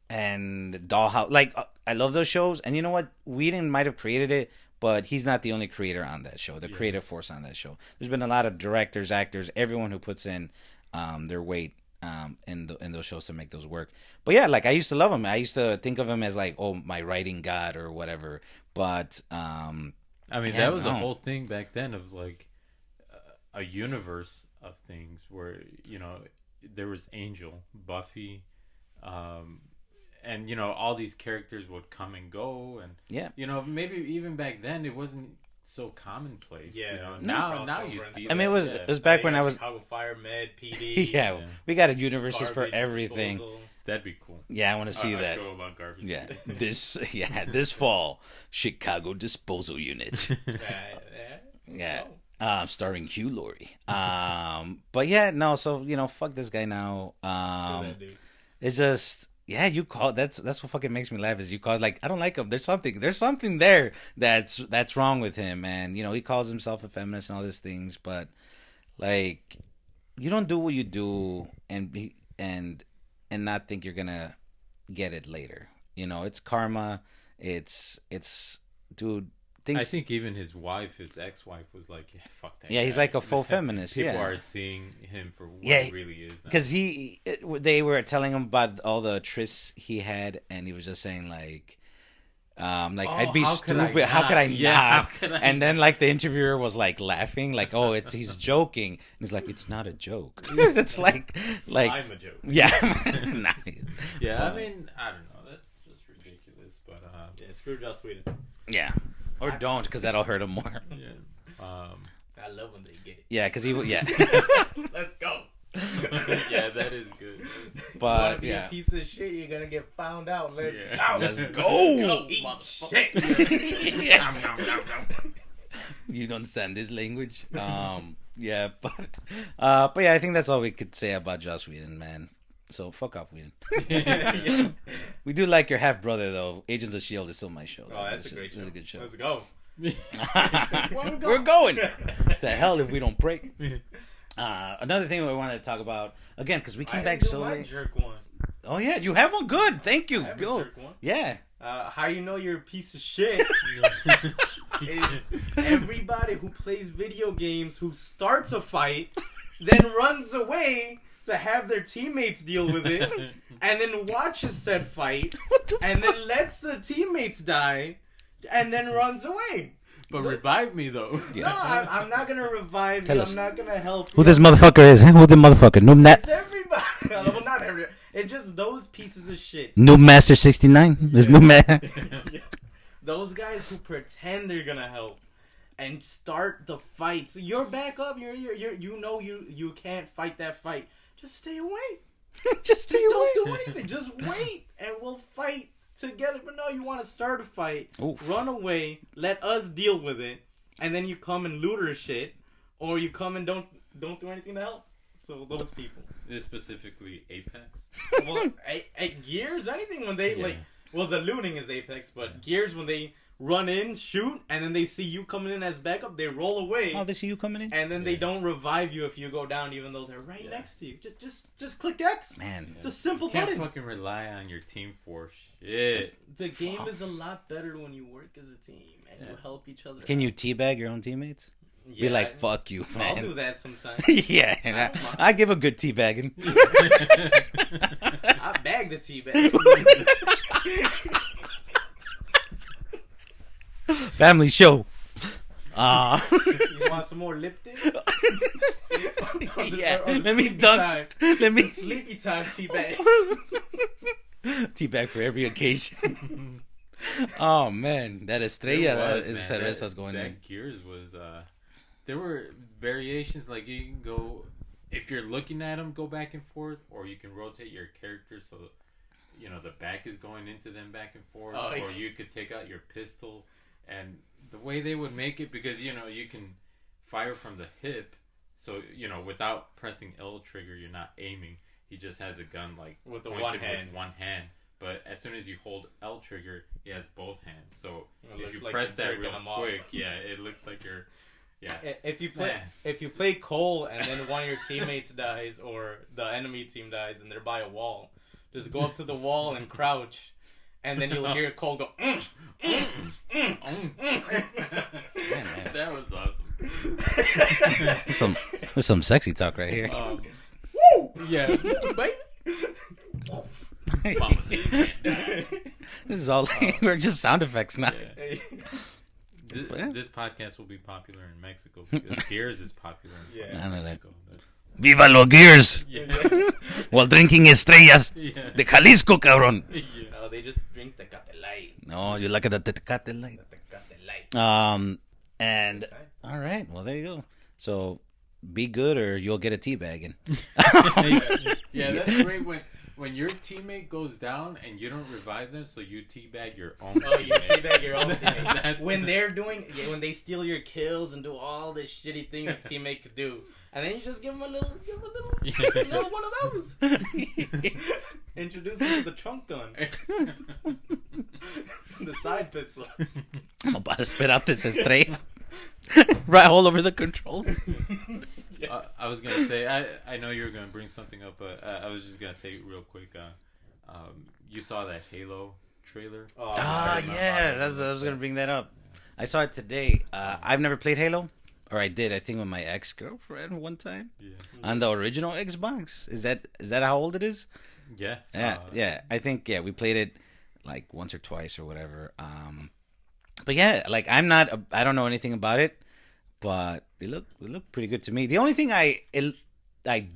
and Dollhouse. Like, I love those shows, and you know what? Whedon might have created it, but he's not the only creator on that show. The creative force on that show. There's been a lot of directors, actors, everyone who puts in their weight in those shows to make those work. But yeah, like, I used to love him. I used to think of him as like, oh, my writing god or whatever. But I mean, that was the whole thing back then of like a universe of things where, you know, there was Angel, Buffy, and, you know, all these characters would come and go, and you know, maybe even back then it wasn't so commonplace. You know? Now you see. I mean, it was back when I was Chicago Fire, Med, PD. We got universes for everything. Disposal. That'd be cool. Yeah, I want to see that. Show about garbage. Yeah, this fall, Chicago Disposal Unit. Starring Hugh Laurie. But yeah, no. So, you know, fuck this guy now. It's just, you call. That's what fucking makes me laugh. Is you call, like, I don't like him. There's something there that's wrong with him. And, you know, he calls himself a feminist and all these things, but like, you don't do what you do and not think you're gonna get it later. You know, it's karma. It's dude. Things... I think even his ex-wife was like, yeah, fuck that. Yeah, guy. He's like a full feminist. People are seeing him for what he really is. Because they were telling him about all the trysts he had, and he was just saying like, I'd be stupid. How could I not? And then like the interviewer was like laughing, like, oh, he's joking. And he's like, it's not a joke. It's like I'm a joke. Yeah. Yeah, I mean, I don't know. That's just ridiculous. But screw Joss Whedon. Yeah. Or don't, because that'll hurt him more. Yeah. I love when they get it. Yeah, because Let's go. Yeah, that is good. But be a piece of shit, you're gonna get found out. Let's go. Go eat shit. You don't understand this language. Yeah, but yeah, I think that's all we could say about Joss Whedon, man. So fuck off, Whedon. We do like your half brother though. Agents of S.H.I.E.L.D. is still my show. Oh, that's a great show. That's a good show. Let's go. We're going to hell if we don't break. Another thing we wanted to talk about again, because we came back so late. Jerk one. Oh yeah, you have one. Good, thank you. Go. Jerk one. Yeah. How you know you're a piece of shit is everybody who plays video games who starts a fight, then runs away to have their teammates deal with it, and then watches said fight, and then lets the teammates die, and then runs away. But revive me though. No, I'm not gonna revive you. I'm not gonna help you. Who this motherfucker is? Who the motherfucker? It's everybody. Well, not everybody. It's just those pieces of shit. Noob Master 69? There's Noob Man. Those guys who pretend they're gonna help and start the fight. So you're back up. You can't fight that fight. Just stay away. Just stay away. Don't do anything. Just wait, and we'll fight together. But no, you want to start a fight, run away, let us deal with it, and then you come and loot our shit, or you come and don't do anything to help. So those people. This specifically Apex. Well, Gears, anything when they well, the looting is Apex, but Gears when they run in, shoot, and then they see you coming in as backup, they roll away. Oh, they see you coming in, and then they don't revive you if you go down, even though they're right next to you. Just click X. Man, it's a simple button. You can't fucking rely on your team for shit. The game is a lot better when you work as a team and you help each other. Can you teabag your own teammates? Yeah, be like, fuck you, man. I'll do that sometimes. Yeah, I give a good teabagging. I bag the teabag. Family show. You want some more Lipton? Let me dunk. Let me sleepy time teabag. Teabag for every occasion. Oh man, that Estrella is cervezas going in. Gears was there were variations, like you can go, if you're looking at them, go back and forth, or you can rotate your character so the back is going into them back and forth, or you could take out your pistol, and the way they would make it, because you can fire from the hip, so without pressing L trigger you're not aiming. He just has a gun like with one hand. But as soon as you hold L trigger, he has both hands. So if you press that real quick, it looks like you're. Yeah. If you play Cole and then one of your teammates dies or the enemy team dies and they're by a wall, just go up to the wall and crouch, and then you'll hear Cole go. That was awesome. There's some sexy talk right here. Woo! Yeah, baby. Mama said you can't die. This is all we're just sound effects now. Yeah. This podcast will be popular in Mexico because Gears is popular in Mexico. Viva los Gears! Yeah. While drinking Estrellas de Jalisco, cabrón. No, they just drink Tecate Light. No, you like the Tecate Light. And all right, well there you go. So be good or you'll get a teabagging. Yeah, that's great when your teammate goes down and you don't revive them, so you teabag your own. Oh, you teabag your own teammate. When they steal your kills and do all this shitty thing a teammate could do, and then you just give them a little one of those. Introduce them to the trunk gun, the side pistol. I'm about to spit out this Estrella right all over the controls. I was gonna say, I know you were gonna bring something up, but I was just gonna say real quick. You saw that Halo trailer? Yeah, I was gonna bring that up. I saw it today. I've never played Halo, or I did. I think with my ex-girlfriend one time on the original Xbox. Is that how old it is? Yeah. Yeah. I think we played it like once or twice or whatever. But yeah, like I don't know anything about it. But it looked pretty good to me. The only thing I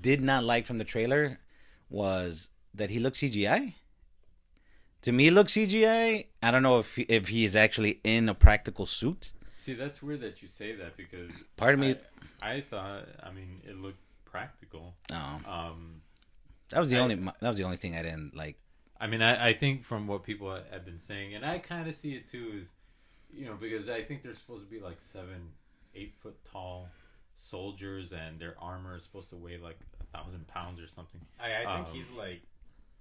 did not like from the trailer was that he looked CGI. To me, it looked CGI. I don't know if he is actually in a practical suit. See, that's weird that you say that because part of me, I thought, it looked practical. Oh. That was the only thing I didn't like. I think from what people have been saying, and I kind of see it too, is because I think they're supposed to be like 7-8 foot tall soldiers, and their armor is supposed to weigh like 1,000 pounds or something. I think he's like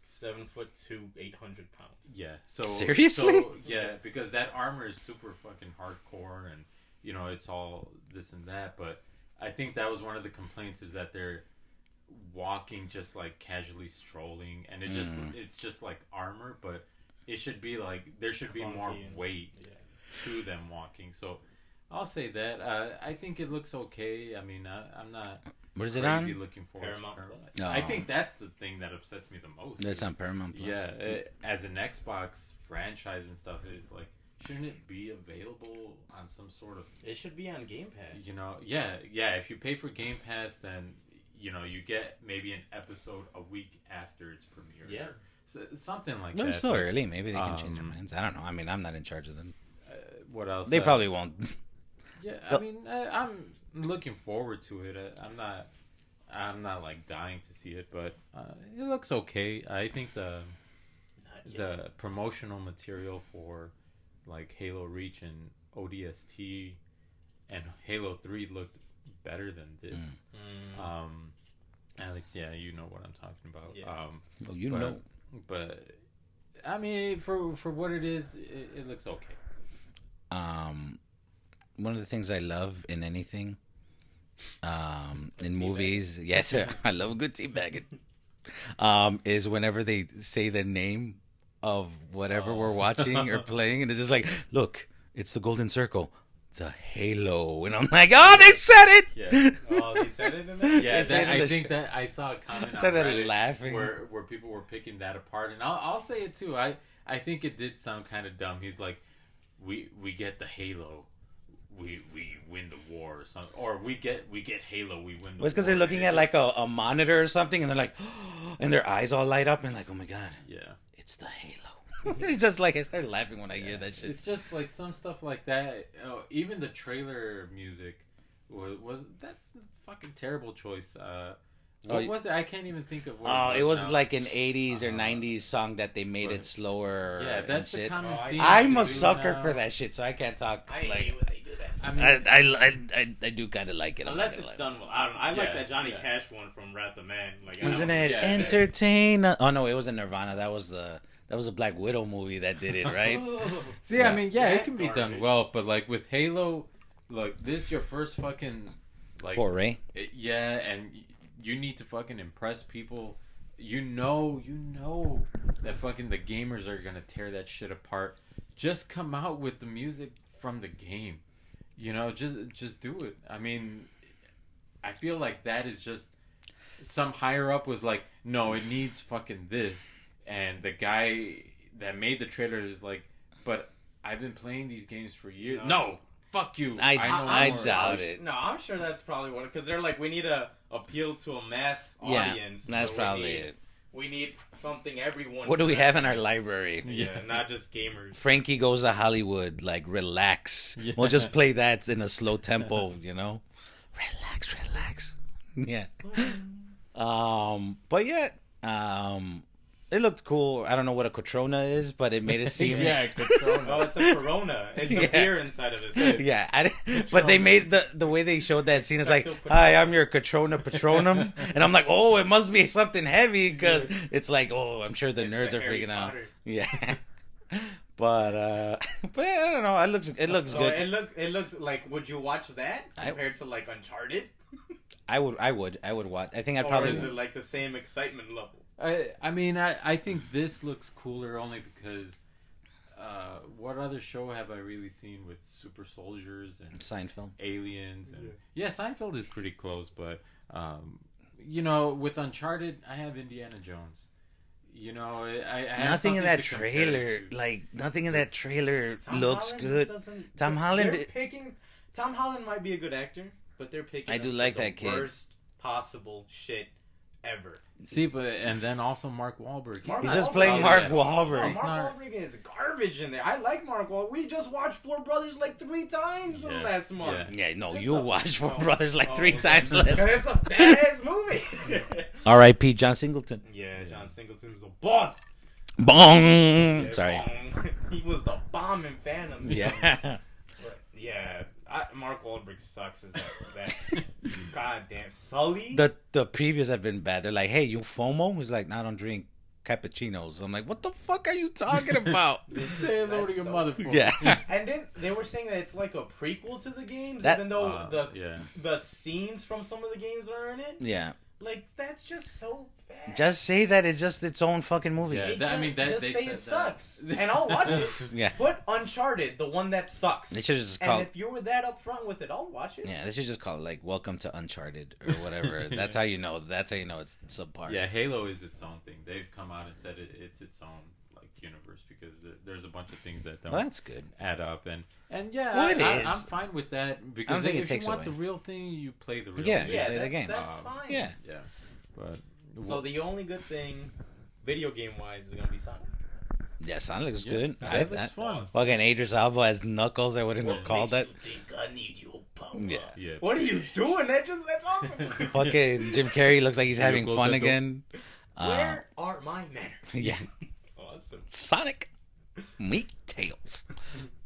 7'2", 800 pounds. Yeah. So seriously? Because that armor is super fucking hardcore, and it's all this and that. But I think that was one of the complaints, is that they're walking just like casually strolling, and it's just like armor, but it should be like there should be more weight to them walking. So I'll say that. I think it looks okay. I'm not What is it crazy on? looking forward Paramount to Paramount. Plus. I Oh. think that's the thing that upsets me the most. That's on Paramount Plus. Yeah, as an Xbox franchise and stuff, it's like, shouldn't it be available on some sort of, It should be on Game Pass. you know, yeah. If you pay for Game Pass, then, you know, you get maybe an episode a week after its premiere. Yeah. So, something like They're that. still but, early. Maybe they can change their minds. I don't know. I mean, I'm not in charge of them. What else? They probably won't. Yeah, I mean, I'm looking forward to it. I'm not like dying to see it, but it looks okay. I think the promotional material for like Halo Reach and ODST and Halo 3 looked better than this. Alex, yeah, you know what I'm talking about. Yeah. Well, you know. But I mean, for what it is, it looks okay. One of the things I love in anything, in movies, yes, I love a good teabagging, is whenever they say the name of whatever we're watching or playing, and it's just like, look, it's the golden circle, the Halo, and I'm like, oh, they said it. Yeah. Oh, they said it in there? Yeah, They said it in I the think that I saw a comment on started Reddit laughing. where people were picking that apart, and I'll say it too. I think it did sound kind of dumb. He's like, we get the Halo, we win the war, or something, or we get Halo, we win the war. Well, it's because they're looking at like a monitor or something, and they're like, and their eyes all light up, and like, oh my god, yeah. it's the Halo. It's just like I started laughing when I hear that shit. It's just like some stuff like that. Even the trailer music was that's a fucking terrible choice. What was it? I can't even think of. What It was now. like an 80s or 90s song that they made it slower. Yeah, that's and the shit. kind of Oh, thing. I'm they a do sucker now. for that shit, so I can't talk. I hate Like, when they do that. I mean, I do kind of like it. I'm Unless not it's gonna lie. done well. I don't know. I like Yeah, that Johnny yeah. Cash one from Wrath of Man. Like, Wasn't it Yeah, entertain? Oh no, it wasn't Nirvana. That was a Black Widow movie that did it, right? See, I mean, yeah, That it can be done garbage. well, but like with Halo, like this, your first fucking like Foray. yeah, and you need to fucking impress people. You know that fucking the gamers are gonna tear that shit apart. Just come out with the music from the game. You know, just do it. I mean, I feel like that is just some higher up was like, no, it needs fucking this, and the guy that made the trailer is like, but I've been playing these games for years. No, fuck you. I know more. doubt it. No, I'm sure that's probably what, because they're like, we need to appeal to a mass Yeah, audience. that's so probably it. We need something everyone. What do we can- have in our library? Yeah, not just gamers. Frankie Goes to Hollywood, like relax. Yeah. We'll just play that in a slow tempo, you know. Relax. Yeah. But yeah, it looked cool. I don't know what a Cotrona is, but it made it seem. Yeah, Corona. Oh, it's a Corona. It's a Yeah. beer inside of his head. Yeah, but they made the way they showed that scene is like, "Hi, I'm your Cotrona Patronum," and I'm like, "Oh, it must be something heavy," because it's like, "Oh, I'm sure the It's nerds the are Harry freaking out." Potter. Yeah, but I don't know. It looks So good. it looks like, would you watch that I- compared to like Uncharted? I would watch. I think I'd Or probably. is it like the same excitement level? I mean, I think this looks cooler only because what other show have I really seen with super soldiers and Seinfeld. aliens? And yeah, Seinfeld is pretty close, but you know, with Uncharted, I have Indiana Jones. You know, I have Nothing in something that to compare trailer, it to. like nothing in that trailer Tom looks Holland good. doesn't- Tom Holland- They're picking. Tom Holland might be a good actor, but they're picking. I do him like for the that kid. Worst possible shit ever. See, but and then also Mark Wahlberg. He's just playing Mark Wahlberg. No, He's Mark not- Wahlberg is garbage in there. I like Mark Wahlberg. We just watched Four Brothers like 3 times Yeah, last month. Yeah, no, It's you a- watched Four oh, Brothers like oh, 3 okay. times And last. it's a badass movie. R.I.P. John Singleton. Yeah, John Singleton's a boss. Bong. Yeah, Sorry. bomb. He was the bomb in Phantom. Yeah. But yeah, Mark Wahlberg sucks as that goddamn Sully. The previews have been bad. They're like, hey, you FOMO? He's like, no, I don't drink cappuccinos. I'm like, what the fuck are you talking about? Say hello to your so- motherfucker. Yeah. And then they were saying that it's like a prequel to the games, That- even though Yeah. the scenes from some of the games are in it. Yeah. Like, that's just so bad. Just say that it's just its own fucking movie. Yeah. Just They say said it sucks, and I'll watch it. Yeah. Put Uncharted, the one that sucks. They should just And call. if you were that upfront with it, I'll watch it. Yeah, they should just call it like "Welcome to Uncharted" or whatever. That's how you know. That's how you know it's subpar. Yeah, Halo is its own thing. They've come out and said it's its own like universe because there's a bunch of things that don't Well, that's good. add up and yeah, Well, it is. I'm fine with that because think it if takes you want away. the real thing, you play the real Yeah, thing. play the game. That's Um, fine. Yeah. Yeah, but So the only good thing, video game wise, is gonna be Sonic. Yeah, Sonic looks Yeah, good. Sonic looks fun. Fucking Idris Elba as Knuckles. I wouldn't have called that. Think I need your power? Yeah. yeah. What are you doing? That's awesome. Fucking Jim Carrey looks like he's having close fun that door. again. Where are my manners? Yeah. Awesome. Sonic. Meet Tails.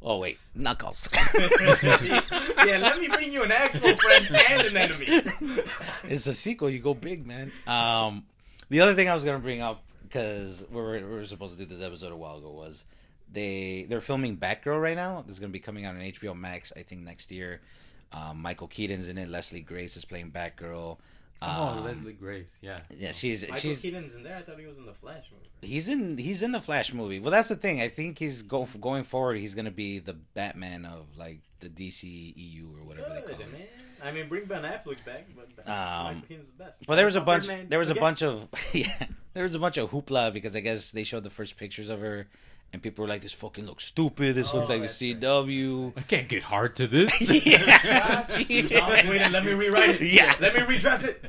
Oh wait, Knuckles. Yeah, let me bring you an actual friend and an enemy. It's a sequel. You go big, man. The other thing I was gonna bring up because we were supposed to do this episode a while ago was they're filming Batgirl right now. This is gonna be coming out on HBO Max, I think, next year. Michael Keaton's in it. Leslie Grace is playing Batgirl. Leslie Grace, yeah. Yeah, she's Michael Keaton's in there. I thought he was in the Flash movie. he's in the Flash movie. Well, that's the thing. I think he's going forward. He's gonna be the Batman of like the DC EU or whatever they Good, call it. man. I mean, bring Ben Affleck back, but Michael Keaton's the best. But there was a bunch. Birdman There was a again. bunch of there was a bunch of hoopla because I guess they showed the first pictures of her, and people were like, "This fucking looks stupid. This looks like the that's right. CW." I can't get hard to this. Yeah, Wait, let me rewrite it. Yeah. Let me redress it.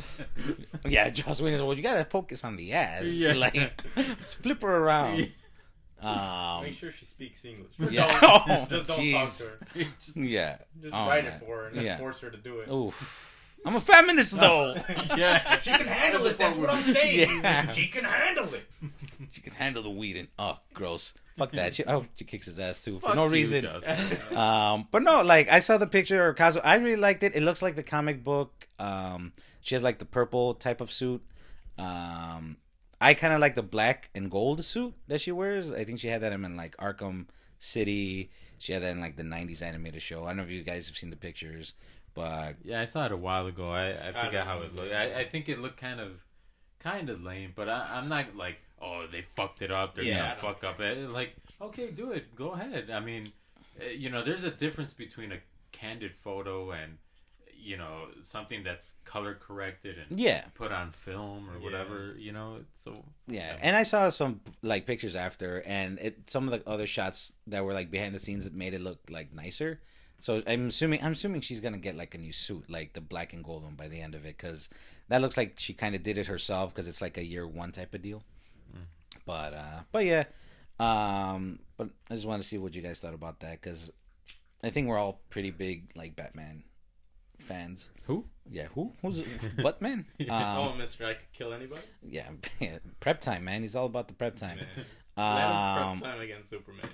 yeah. Joss Whedon said, "Well, you gotta focus on the ass. Yeah. Like, flip her around." Make sure she speaks English. Yeah. Just don't talk Jeez. to her. Yeah. Just Oh, write man. it for her and then Yeah. force her to do it. Oof. I'm a feminist though. Yeah. She can handle it. That's what I'm saying. Yeah. She can handle it. She can handle the weed and gross. Fuck that. I hope she kicks his ass too for Fuck no you, reason. Justin. But no, like I saw the picture of Kazu. I really liked it. It looks like the comic book. She has like the purple type of suit. I kind of like the black and gold suit that she wears. I think she had that in like Arkham City. She had that in like the '90s animated show. I don't know if you guys have seen the pictures, but Yeah, I saw it a while ago. I don't forgot how know. it looked. I think it looked kind of lame, but I'm not like, oh, they fucked it up. They're Yeah, I gonna don't- fuck up it. Like, okay, do it. Go ahead. I mean, there's a difference between a candid photo and something that's color corrected and yeah, put on film or Yeah. whatever. So yeah. And I saw some like pictures after, and some of the other shots that were like behind the scenes that made it look like nicer. So I'm assuming she's gonna get like a new suit, like the black and gold one, by the end of it, because that looks like she kind of did it herself, because it's like a year one type of deal. But yeah, but I just want to see what you guys thought about that, because I think we're all pretty big like Batman fans. who? Yeah, who's Batman? Oh, Mr. I could kill anybody. Yeah, prep time, man. He's all about the prep time. Man. Let him Um, prep time against Superman.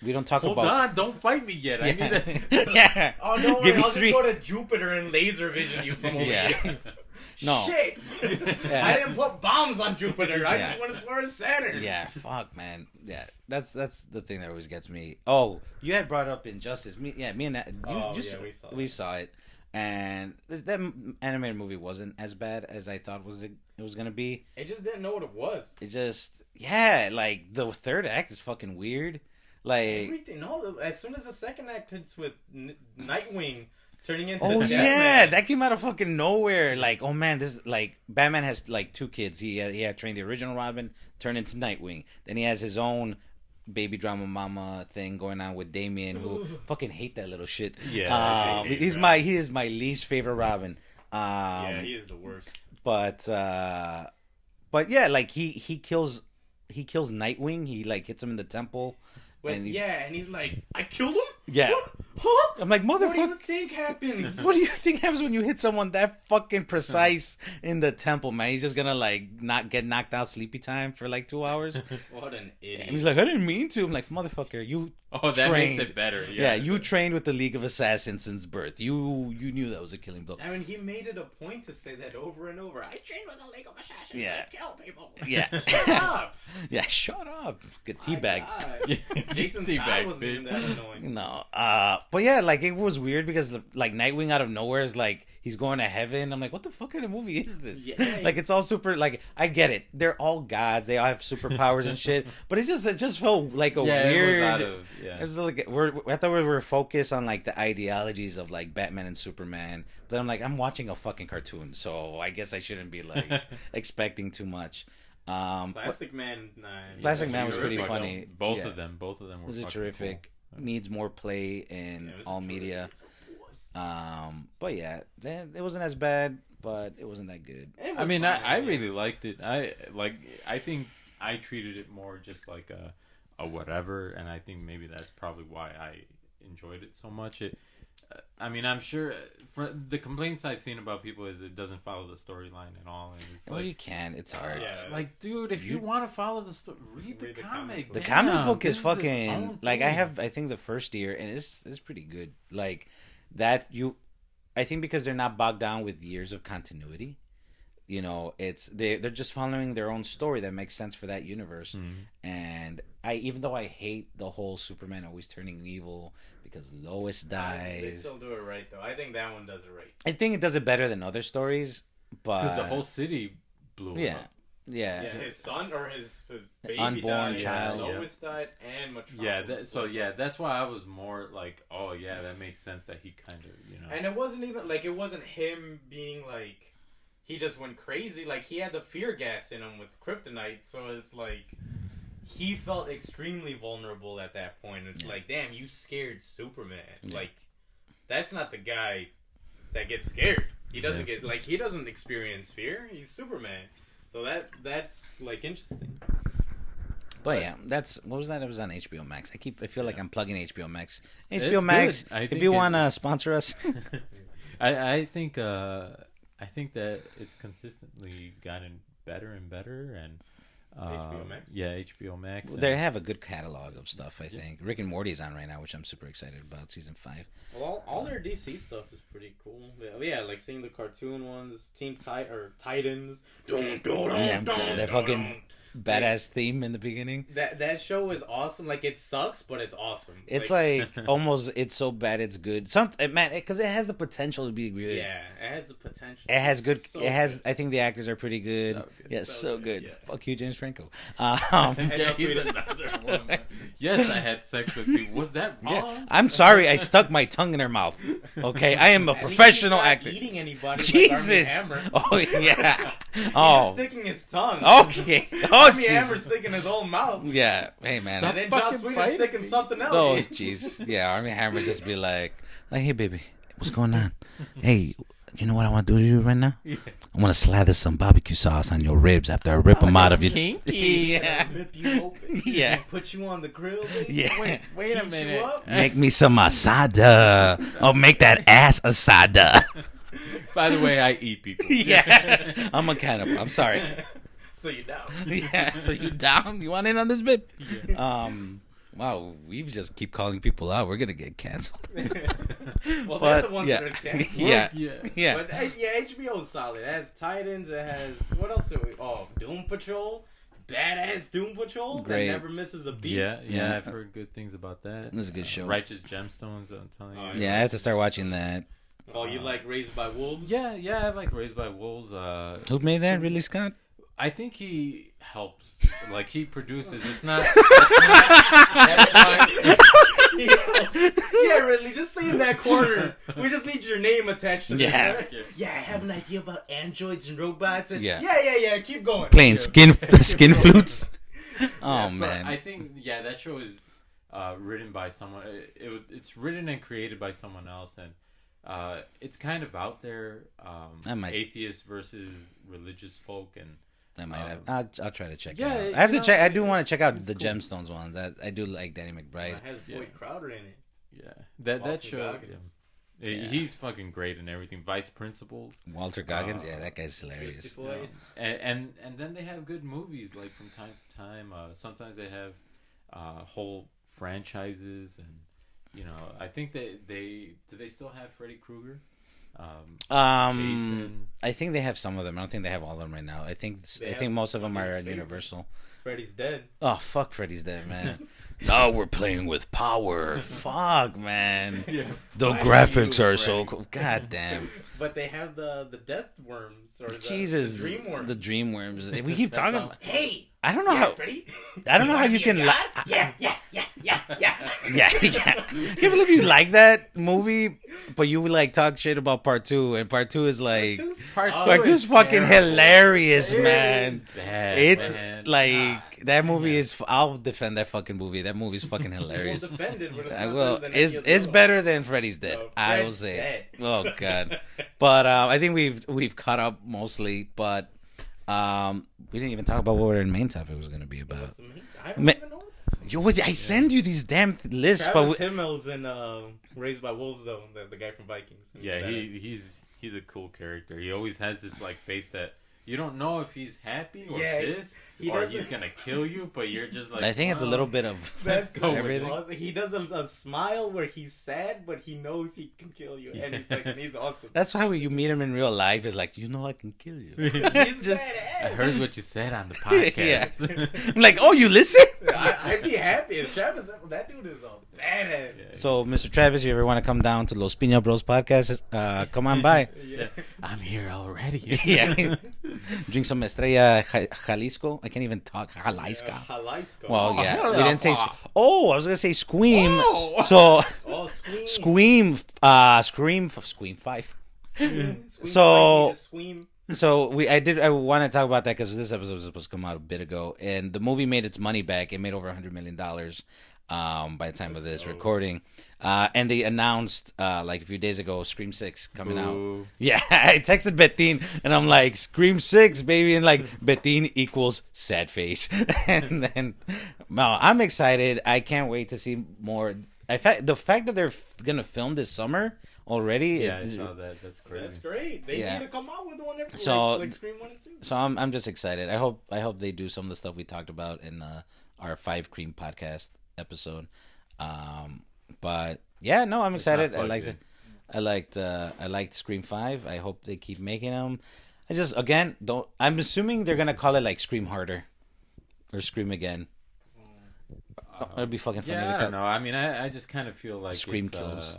we don't talk Hold about. on, don't fight me yet. I need to. Yeah. Oh, don't Give worry. me I'll three. just go to Jupiter and laser vision you from over Yeah. here. No. Shit! Yeah. I didn't put bombs on Jupiter. I Yeah. just went as far as Saturn. Yeah, fuck, man. Yeah, that's the thing that always gets me. Oh, you had brought up Injustice. Me and that. We saw it, and that animated movie wasn't as bad as I thought it was gonna be. It just didn't know what it was. It just, yeah, like the third act is fucking weird. Like, Everything. No, as soon as the second act hits with Nightwing turning into oh Deathman. yeah, that came out of fucking nowhere. Like, oh man, this like Batman has like two kids. He had trained the original Robin, turned into Nightwing. Then he has his own baby drama mama thing going on with Damian, who fucking hate that little shit. Yeah, I hate he is my least favorite Robin. Yeah, he is the worst. But yeah, like he kills Nightwing. He like hits him in the temple. But And he- and he's like, I killed him? Yeah. What? Huh? I'm like, What do you motherfucker. think happens? What do you think happens when you hit someone that fucking precise in the temple, man? He's just gonna like not get knocked out sleepy time for like 2 hours. What an idiot. And he's like, I didn't mean to. I'm like, motherfucker, you Oh, that trained. makes it better. Yeah, you trained with the League of Assassins since birth. You knew that was a killing blow. I mean, he made it a point to say that over and over. I trained with the League of Assassins. Yeah. I kill people. Yeah. Shut up. Yeah, shut up. Get My teabag. God. Jason Teabag, Todd wasn't bitch. even that annoying. No. But yeah, like it was weird because like Nightwing out of nowhere is like he's going to heaven. I'm like, what the fuck kind of movie is this? Yeah. Like it's all super. Like I get it, they're all gods. They all have superpowers and shit. But it just felt like a weird. It was like I thought we were focused on like the ideologies of like Batman and Superman. But I'm like, I'm watching a fucking cartoon, so I guess I shouldn't be like expecting too much. Plastic Man, Plastic Man was pretty funny. Both of them were was terrific. Cool. Needs more play in all media. But yeah, it wasn't as bad, but it wasn't that good. I mean, I really liked it. I think I treated it more just like a whatever, and I think maybe that's probably why I enjoyed it so much. I mean, I'm sure the complaints I've seen about people is it doesn't follow the storyline at all. And it's you can. It's hard. Like, dude, if you want to follow the story, read the comic. The comic book is fucking like I think the first year, and it's pretty good. Like that I think because they're not bogged down with years of continuity. You know, they're just following their own story that makes sense for that universe. And even though I hate the whole Superman always turning evil because Lois dies, they still do it right though. I think that one does it right. I think it does it better than other stories, but because the whole city blew him up. Yeah, his son or his baby unborn died, child. Lois died, and Metropolis. That's why I was more like, oh yeah, that makes sense that he kind of And it wasn't even like it wasn't him being like he just went crazy. Like he had the fear gas in him with kryptonite, so it's like he felt extremely vulnerable at that point. It's like, damn, you scared Superman. Like that's not the guy that gets scared. He doesn't get like he doesn't experience fear. He's Superman. So that's like interesting. But yeah, what was that? It was on HBO Max. I feel like I'm plugging HBO Max. It's HBO Max, good. if you want to sponsor us. I think that it's consistently gotten better and better, and HBO Max. Yeah, HBO Max. They have a good catalog of stuff. I think Rick and Morty's on right now, which I'm super excited about. Season 5. Well, all their DC stuff is pretty cool. Yeah, like seeing the cartoon ones, Titans. That fucking badass theme in the beginning. That show is awesome. Like it sucks, but it's awesome. It's like almost it's so bad it's good. Because it has the potential to be good. Yeah, it has the potential. It has good. So it has. good. I think the actors are pretty good. So good. Yeah, so good. Yeah. Fuck you, James Franco. He's another one. Yes, I had sex with people. Was that wrong? Yeah. I'm sorry. I stuck my tongue in her mouth. Okay, I am a professional actor. Eating anybody? Jesus. Like Oh yeah. He's Oh. just sticking his tongue. Okay. Oh Armie Hammer jeez. sticking his own mouth. Yeah. Hey man. And then Joss fucking Whedon fighting sticking me. something else. Oh jeez. Yeah. Armie Hammer just be like, hey baby, what's going on? Hey, you know what I want to do to you right now? I want to slather some barbecue sauce on your ribs after I rip them out of your. Kinky. Yeah. Rip you open. Yeah. Put you on the grill. Baby. Yeah. Wait a Heat you minute. up. Make me some asada. Oh, make that ass asada. By the way, I eat people. Yeah. I'm a cannibal. I'm sorry. So you down. Yeah. So you down? You want in on this bit? Wow, we just keep calling people out. We're gonna get canceled. Well, But, they're the ones yeah. that are canceled. Yeah. Yeah. But HBO is solid. It has Titans. It has what else? Doom Patrol. Badass Doom Patrol Great. that never misses a beat. Yeah. I've heard good things about that. This is a good show. Righteous Gemstones, I'm telling you. Oh, Yeah, I have to start watching that. Oh, you like Raised by Wolves? Yeah, I like Raised by Wolves. Who made that? Ridley Scott? I think he helps. Like he produces. It's not. Yeah, Ridley, just stay in that corner. We just need your name attached to Yeah. this. Right? Yeah, I have an idea about androids and robots. And Yeah. yeah. Keep going. Playing Yeah. skin flutes. Oh Yeah, but man. I think that show is written by someone. It's written and created by someone else, and it's kind of out there. Atheists versus religious folk, and I might have. I'll try to check yeah, it out. I have to you check. know, I do want to check out it's the cool. Gemstones one. That I do like Danny McBride. It has Boyd Crowder in it. yeah, that Walter show. Goggins. Yeah. He's fucking great and everything. Vice principals. Walter Goggins. Yeah, that guy's hilarious. Christy Floyd. And then they have good movies like from time to time. Sometimes they have whole franchises, and I think they still have Freddy Krueger. Jason. I think they have some of them. I don't think they have all of them right now. I think most of them are at Universal. Freddy's dead. Oh, fuck Freddy's dead, man. Now we're playing with power. Fuck, man. Yeah. The Why graphics you, are so Freddy? cool. God damn. But they have the death worms or Jesus. the dream worms. The dream worms. We keep talking sounds about... Hey, I don't know how... Freddy. I don't know how you can... Yeah. Yeah. Can't believe you like that movie, but you like talk shit about part 2, and part 2 is like... Part 2 is fucking hilarious, man. Bad, It's man. like... That movie is... I'll defend that fucking movie. That movie's fucking hilarious. We'll defend it, but it's I not will. better than any It's of the it's other better ones. than Freddy's Dead. No, I will Fred's say. dead. Oh god. But I think we've caught up mostly. But we didn't even talk about what our main topic was going to be about. What's the main- I don't Ma- even know what this is. I send you these damn lists, Travis but Himmel's in Raised by Wolves, though, the guy from Vikings. Yeah, he's a cool character. He always has this like face that you don't know if he's happy or Yeah, pissed he or doesn't- he's gonna kill you, but you're just like. I think it's a "Oh." little bit of That's go with everything. awesome. He does a smile where he's sad, but he knows he can kill you, and he's awesome. That's how you meet him in real life. Is like, you know, I can kill you. He's Just- I badass. heard what you said on the podcast. I'm like, oh, you listen? I'd be happy if Travis. That dude is a badass. Yeah. So, Mr. Travis, if you ever want to come down to Los Piña Bros podcast, come on by. Yeah. I'm here already. Yeah. Drink some Estrella Jalisco. I can't even talk. Jalisco. Jalisco. Well, Oh, yeah. no, We no. didn't say. I was gonna say Squeam. Oh. So Oh, Scream. Scream 5. Scream. So- Scream. So I want to talk about that because this episode was supposed to come out a bit ago, and the movie made its money back. It made over $100 million by the time of this recording, and they announced like a few days ago Scream 6 coming out. Ooh. Yeah, I texted Bettine and I'm like, Scream 6, baby. And like, Bettine equals sad face. And then, no, I'm excited. I can't wait to see more. The fact that they're going to film this summer already. Yeah, I saw that. That's crazy. That's great. They Yeah. need to come out with one every So- like Scream 1 and 2. So I'm just excited. I hope they do some of the stuff we talked about in our 5 Cream podcast episode. But yeah, no, I'm excited. not plugged in. I liked Scream 5. I hope they keep making them. I just I'm assuming they're gonna call it like Scream Harder or Scream Again. It'd be fucking funny. Yeah, to I call- don't know. I mean, I just kind of feel like Scream it's, kills.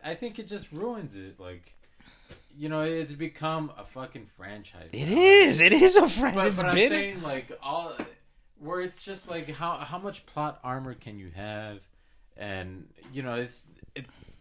I think it just ruins it. Like, you know, it's become a fucking franchise. It now. is. It is a friend. But, It's but I'm been. saying like all where it's just like how much plot armor can you have, and you know, is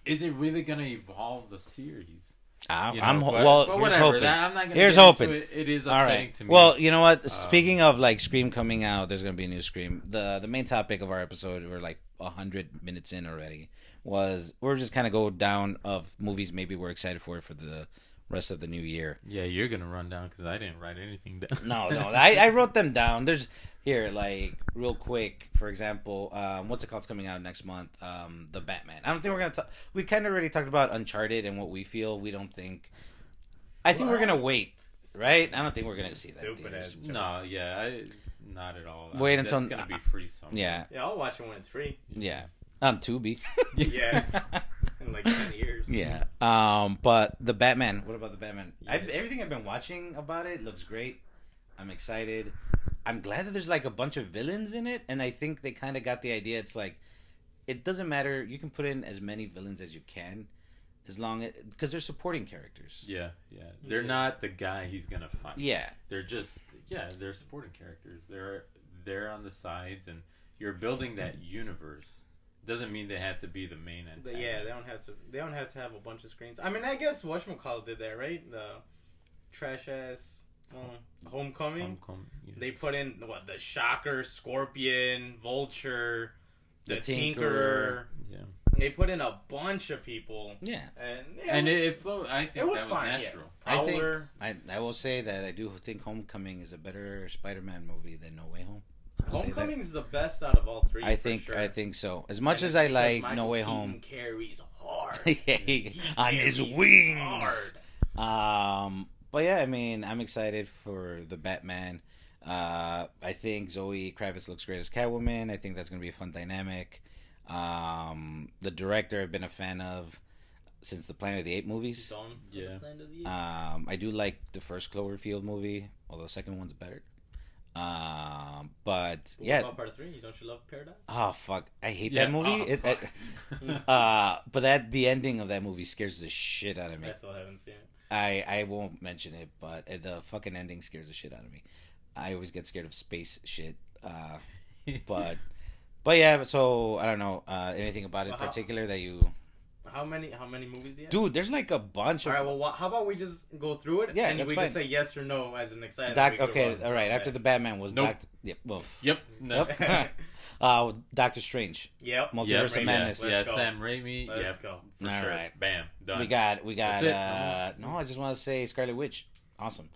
it really gonna evolve the series? I'm You know, but here's whatever. hoping. I'm not gonna Here's get into hoping. it. It is All upsetting right. to me. Well, you know what? Speaking of like Scream coming out, there's gonna be a new Scream. The main topic of our episode, we're like 100 minutes in already. We're just kind of go down of movies maybe we're excited for the rest of the new year. yeah, you're gonna run down because I didn't write anything down. No, I wrote them down. There's here like real quick. For example, what's it called? It's coming out next month. The Batman. I don't think we're gonna. We kind of already talked about Uncharted and what we feel. We don't think. I think we're gonna wait. Right? I don't think we're gonna see that. in Stupid theaters. ass. No, yeah, not at all. Wait That's until- gonna be free somewhere. Yeah, Yeah, I'll watch it when it's free. yeah. On Tubi. Yeah. In like 10 years. Yeah. But the Batman. What about the Batman? Yes. Everything I've been watching about it looks great. I'm excited. I'm glad that there's like a bunch of villains in it, and I think they kind of got the idea. It's like it doesn't matter. You can put in as many villains as you can, as long as because they're supporting characters. Yeah. They're not the guy he's gonna fight. Yeah. They're just they're supporting characters. They're on the sides, and you're building that universe. Doesn't mean they have to be the main antagonist. Yeah, they don't have to have a bunch of screens. I mean, I guess whatchamacallit did that, right? The trash ass Homecoming. Yeah. They put in the Shocker, Scorpion, Vulture, the Tinkerer. Tinkerer. Yeah. They put in a bunch of people, Yeah. and It flowed. I think it was that fine, was yeah. natural. Prowler. I will say that I do think Homecoming is a better Spider-Man movie than No Way Home. I'll say that. Homecoming's the best out of all three. I for think sure. I think so. As much And as I because like Michael No Way Keaton Home, carries hard. on his carries wings. hard. But yeah, I mean, I'm excited for the Batman. I think Zoe Kravitz looks great as Catwoman. I think that's gonna be a fun dynamic. The director I've been a fan of. since the Planet of the Apes movies. Dawn of Yeah. the Planet of the Apes. I do like the first Cloverfield movie, although the second one's better. But What yeah. about part 3? Don't you love Paradise? Oh fuck! I hate Yeah, that movie. oh, fuck. But the ending of that movie scares the shit out of me. I still haven't seen it. I won't mention it, but the fucking ending scares the shit out of me. I always get scared of space shit. But yeah. So I don't know anything about it in particular that you. How many movies do you have? Dude, there's like a bunch of. All right, well, how about we just go through it? Yeah, and that's we fine. just say yes or no as an excited. Okay, all right. After the Batman was Nope. Yep. Well, Yep. No. yep. Doctor Strange. Yep. Multiverse of Madness. Yeah, Let's go. Sam Raimi. Let's Yep. go. For All sure. right. Bam. Done. We got. That's it. No, I just want to say Scarlet Witch. Awesome.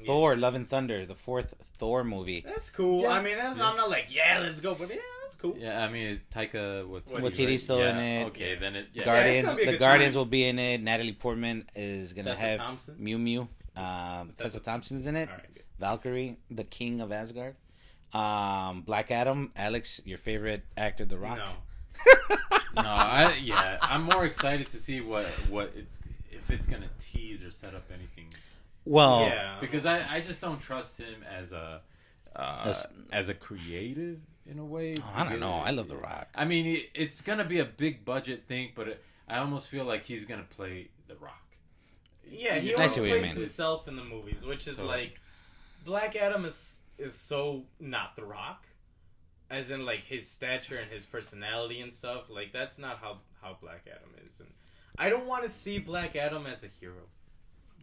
Thor: Love and Thunder, the 4th Thor movie. That's cool. Yeah. I mean, I'm not like, yeah, let's go, but yeah, that's cool. Yeah, I mean, Taika Waititi's still in it. Okay, then it. Yeah. Guardians. gonna be a The good Guardians time. will be in it. Natalie Portman is gonna Tessa have Thompson? Mew Mew. Tessa Thompson's in it. All right, good. Valkyrie, the King of Asgard. Black Adam. Alex, your favorite actor, The Rock. No. I'm more excited to see what it's if it's gonna tease or set up anything. Well, Yeah. Because I just don't trust him as a creative in a way. I don't know. I love The Rock. I mean, it's gonna be a big budget thing, but I almost feel like he's gonna play The Rock. Yeah, he I always see what you plays mean. himself in the movies, which is So- like Black Adam is so not The Rock, as in like his stature and his personality and stuff. Like that's not how Black Adam is, and I don't want to see Black Adam as a hero.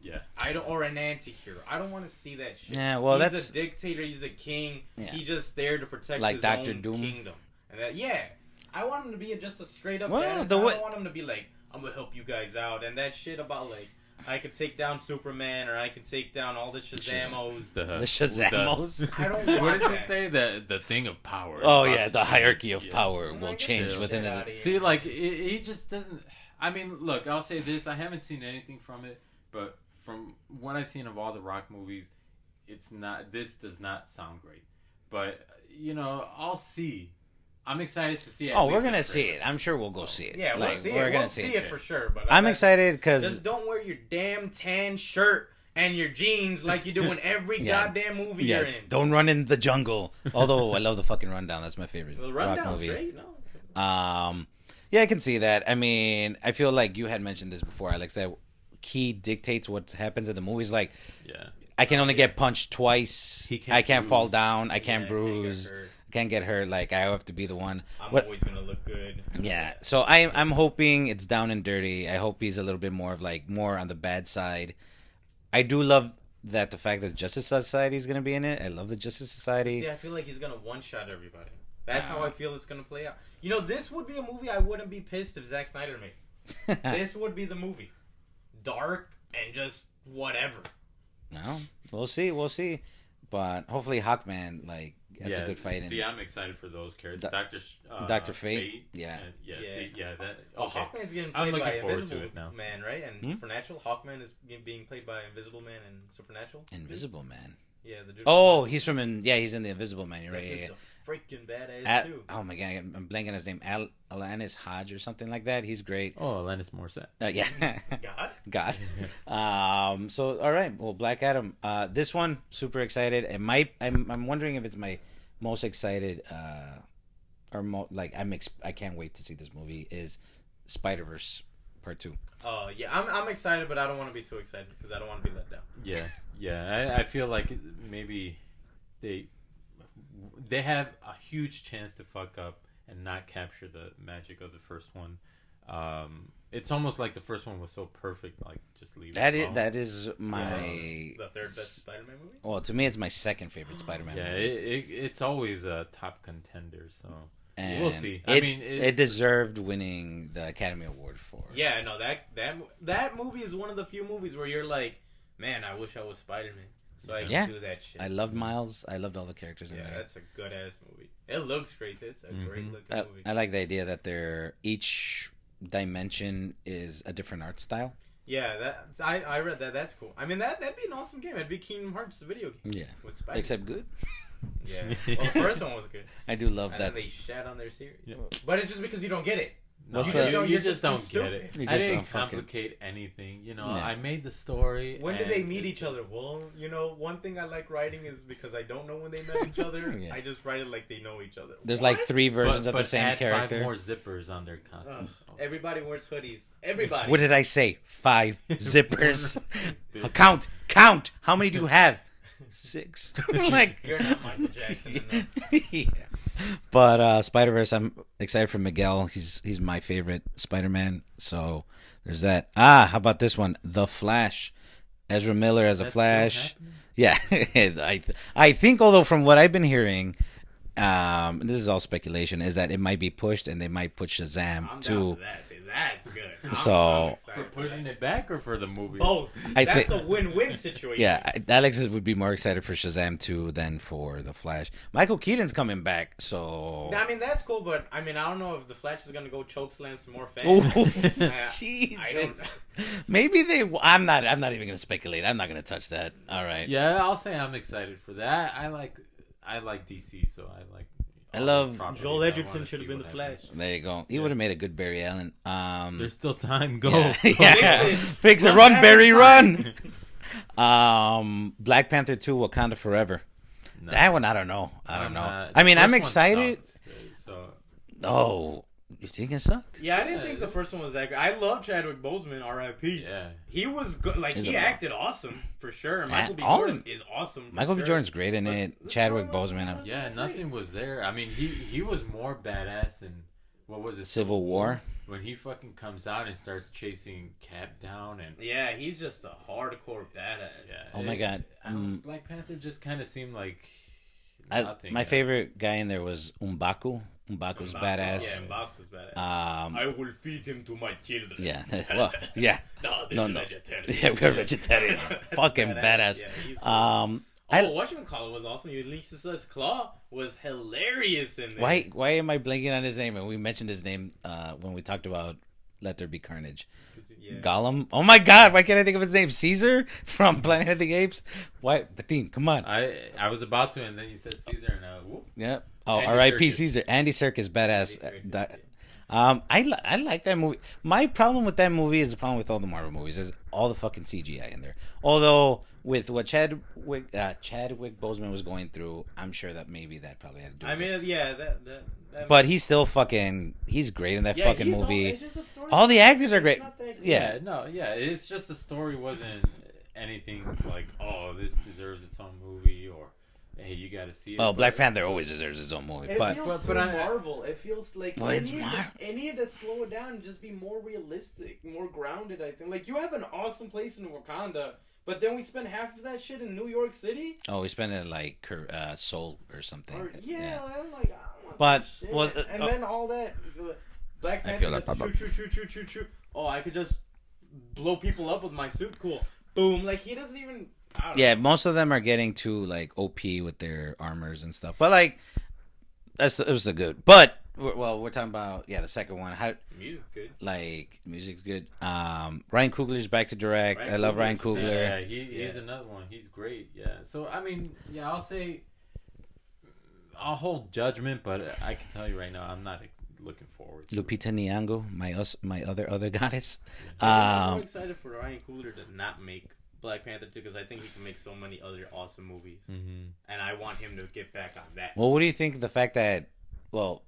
Yeah. Or an anti-hero. I don't want to see that shit. Yeah, well, he's that's- a dictator. He's a king. Yeah. He just there to protect Like his Dr. own Doom? kingdom. And I want him to be just a straight up Well, badass. the I way- don't want him to be like, I'm gonna help you guys out, and that shit about like I could take down Superman or I could take down all the Shazamos. The Shazamos. I don't What want did you that. say? The thing of power. Oh About yeah, to the change. hierarchy of Yeah. power I'm will like, change get within shit outta the. here. See, like he just doesn't. I mean, look, I'll say this: I haven't seen anything from it, but from what I've seen of all the Rock movies, it's not. This does not sound great, but I'll see. I'm excited to see it. Oh, we're gonna see it. I'm sure we'll go see it. Yeah, we'll Like, see we're it. gonna We'll see see it. it for sure. But I'm excited because Just don't wear your damn tan shirt and your jeans like you do in every Yeah. goddamn movie you're in. don't run in the jungle. Although I love the fucking Rundown. That's my favorite The Rock rundown's movie. great. No. Yeah, I can see that. I mean, I feel like you had mentioned this before, Alex. That he dictates what happens in the movies. Like, Yeah. I can only get punched twice. He can't I can't fall bruise. down. I can't Yeah, bruise. Can't get hurt. Can't get hurt. Like, I have to be the one. I'm What- always gonna look good. Yeah. So I'm hoping it's down and dirty. I hope he's a little bit more of like more on the bad side. I do love that the fact that Justice Society is gonna be in it. I love the Justice Society. See, I feel like he's gonna one-shot everybody. That's how I feel it's gonna play out. This would be a movie I wouldn't be pissed if Zack Snyder made. This would be the movie. Dark and just whatever. No, we'll see. We'll see. But hopefully, Hawkman, like, that's a good fight. See, I'm excited for those characters. Dr. Dr. Fate? Yeah. Yeah. Yeah. See, yeah. That. Oh, Okay. Hawkman's getting I'm played by looking forward to Invisible it now. Man, right? And Supernatural. Hawkman is being played by Invisible Man and Supernatural. Invisible Man. Yeah, the dude. Oh, he's he's in the Invisible Man. You're that right. Yeah, dude's yeah. a freaking badass too. Oh my god, I'm blanking on his name. Alanis Hodge or something like that. He's great. Oh, Alanis Morissette. Yeah. God. God. So all right. Well, Black Adam. This one, super excited. It might. I'm wondering if it's my most excited. I can't wait to see this movie. Is Spider-Verse Part 2. Oh yeah, I'm excited, but I don't want to be too excited because I don't want to be let down. Yeah. I feel like maybe they have a huge chance to fuck up and not capture the magic of the first one. It's almost like the first one was so perfect, like just leave it alone. That is my The third best Spider-Man movie. well, to me, it's my second favorite Spider-Man Yeah, movie. it's always a top contender. So And we'll see. It deserved winning the Academy Award for. Yeah, no, that movie is one of the few movies where you're like, man, I wish I was Spider-Man, so I can do that shit. I loved Miles. I loved all the characters in Yeah, there. that's a good ass movie. It looks great. It's a great looking movie. I like the idea that each dimension is a different art style. Yeah, I read that. That's cool. I mean, that'd be an awesome game. It'd be Kingdom Hearts, the video game. Yeah, With Spider-Man. except good. Yeah. Well, the first one was good. I do love And that. then they shat on their series. Yeah. But it's just because you don't get it. No, What's you the- just don't get stupid. it. You I just didn't don't fucking- complicate anything. You know, Yeah. I made the story. When did and they meet it's- each other? Well, one thing I like writing is because I don't know when they met each other. Yeah. I just write it like they know each other. There's What? like 3 versions of the same add character. 5 more zippers on their costume. Everybody wears hoodies. Everybody. What did I say? 5 zippers. Count. How many do you have? 6. Like, You're not Michael Jackson enough. yeah. But Spider-Verse, I'm excited for Miguel. He's my favorite Spider-Man. So there's that. How about this one? The Flash. Ezra Miller as a That's Flash. still Yeah, I think, although from what I've been hearing, this is all speculation, is that it might be pushed and they might put Shazam I'm to. down for that. See, that's good. So- I'm For excited pushing it back or for the movie? both. I That's thi- a win-win situation. Yeah, Alex would be more excited for Shazam 2 than for The Flash. Michael Keaton's coming back, so. I mean, that's cool, but I don't know if the Flash is gonna go choke slam some more Oh, fans. Jesus. I don't. Maybe they. I'm not even gonna speculate. I'm not gonna touch that. All right. Yeah, I'll say I'm excited for that. I like DC, so I like. I all love- the properties. Joel I Edgerton wanna should have see been the what Flash. happens. There you go. He would have made a good Barry Allen. There's still time. Go. Yeah. Fix it. Fix it. Run Run, back Barry, in run. time. Black Panther 2, Wakanda Forever. No. That one, I don't know. I don't I'm know. not- I mean, the I'm first one excited. sucked, so Oh, you think it sucked? Yeah, I didn't Yeah, think the it- first one was that good. I love Chadwick Boseman, R.I.P. yeah. He was good. Like, He's he a- acted awesome, for sure. Michael B. all Jordan of- is awesome. for Michael B. sure. Jordan's great in But it. the Chadwick storyline Boseman. was Yeah, great. nothing was there. I mean, he was more badass in what was it? Civil War. When he fucking comes out and starts chasing Cap down and Yeah, he's just a hardcore badass. yeah. Oh my God. Black Panther just kind of seemed like nothing. My favorite guy in there was M'Baku. M'Baku's badass. Yeah, M'Baku's badass. Um, I will feed him to my children. yeah. Well, yeah. No, No, no. no. Vegetarian. Yeah, we're vegetarians. That's Fucking badass. Yeah, he's cool. Whatchamacallit was awesome. Ulysses Claw was hilarious in there. Why am I blanking on his name? And we mentioned his name when we talked about Let There Be Carnage. Yeah. Gollum. Oh my God! Why can't I think of his name? Caesar from Planet of the Apes. Why, Batin? Come on. I was about to, and then you said Caesar, and whoop. Yeah. Oh, Andy R.I.P. Serkis. Caesar. Andy Serkis, badass. Andy Serkis, That- I like that movie. My problem with that movie is the problem with all the Marvel movies is all the fucking CGI in there. Although with what Chadwick Boseman was going through, I'm sure that maybe that probably had to do. I with it. mean, yeah, that But he's still fucking. He's great in that yeah, fucking he's movie. it's just the story. All the actors are It's great. not that good. Yeah. It's just the story wasn't anything like, oh, this deserves its own movie, or hey, you got to see it. Well, But- Black Panther always deserves his own movie, It but feels but too I- Marvel. It feels like Well, it's they need to slow it down and just be more realistic, more grounded. I think like you have an awesome place in Wakanda, but then we spend half of that shit in New York City. we spent it like Seoul or something. Or, I'm like, I don't want But, that shit. well, and then all that Black I Panther feel that, just Papa. choo. Oh, I could just blow people up with my suit. Cool, boom. Like he doesn't even. I don't Yeah, know. most of them are getting to like OP with their armors and stuff. But like, it was a good. But we're talking about the second one. How Music good. like music's good. Ryan Coogler's back to direct. Ryan I love Ryan Coogler's the Coogler. Yeah, he's another one. He's great. Yeah. So I mean, I'll say I'll hold judgment, but I can tell you right now, I'm not looking forward to it. Lupita Nyong'o, my other goddess. I'm more excited for Ryan Coogler to not make Black Panther 2 because I think he can make so many other awesome movies, and I want him to get back on that. Well, what do you think of the fact that,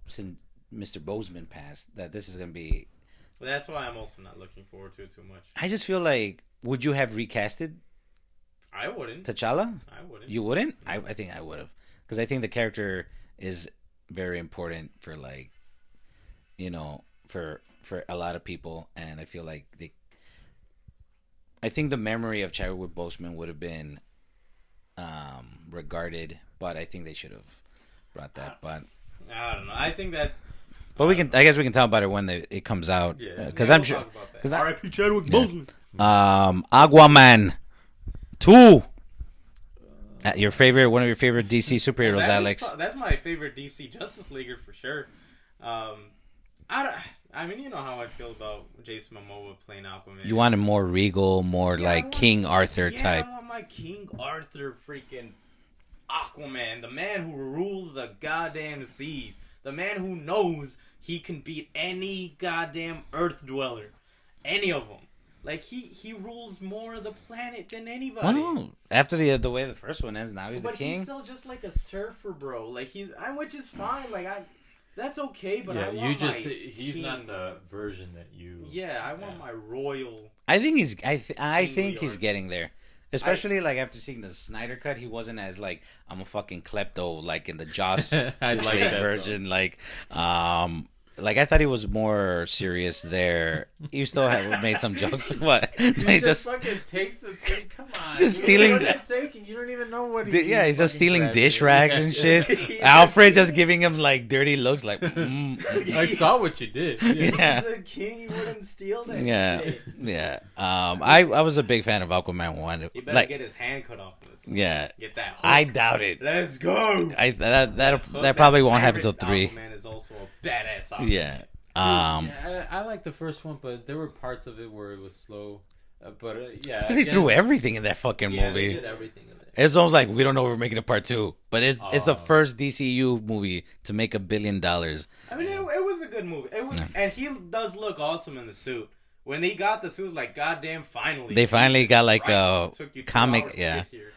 since Mr. Boseman passed, that this is gonna be? But that's why I'm also not looking forward to it too much. I just feel like, would you have recasted I wouldn't. T'Challa? I wouldn't. You wouldn't? I think I would have, because I think the character is very important for for a lot of people, and I feel like I think the memory of Chadwick Boseman would have been regarded, but I think they should have brought that. But I don't know. I think that. I guess we can talk about it when it comes out, Yeah. because Yeah, I'm we'll sure. talk about that. Because R.I.P. Chadwick Yeah. Boseman. Aquaman 2. One of your favorite DC superheroes, That is Alex. that's my favorite DC Justice Leaguer for sure. I mean, you know how I feel about Jason Momoa playing Aquaman. You want him more regal, more Yeah, I like want- King Arthur yeah, type. I want my King Arthur freaking Aquaman, the man who rules the goddamn seas. The man who knows he can beat any goddamn Earth dweller, any of them. Like he rules more of the planet than anybody. Well, after the way the first one ends, now he's the But king. he's still just like a surfer, bro. Like which is fine. Like that's okay. But I want he's king. not the version that you. Yeah, I want my royal. I think he's. I think he's York. getting there. Especially like after seeing the Snyder cut, he wasn't as like I'm a fucking klepto like in the Joss I like that, version. Like I thought he was more serious there. You still have made some jokes. What? He just fucking takes the thing. Come on. Just stealing. You don't even know what Yeah, he's just stealing dish rags and shit. Yeah. Alfred just giving him like dirty looks, like. I saw what you did. Yeah. He's a king. He wouldn't steal that. Yeah, shit. yeah. I was a big fan of Aquaman 1. He better Like, get his hand cut off. In this one. yeah. Get that. Hook. I doubt it. Let's go. That probably won't happen till 3. Man is also a badass. Aquaman. Yeah. I like the first one, but there were parts of it where it was slow. Yeah, Because they threw everything in that fucking Yeah, movie. they did everything in it. It's almost like we don't know if we're making a part 2, but it's the first DCU movie to make $1 billion. I mean, it was a good movie. It was, and he does look awesome in the suit. When he got the suit, it was like, goddamn, finally. They finally got like a Took you 2 comic. hours to Yeah, get here.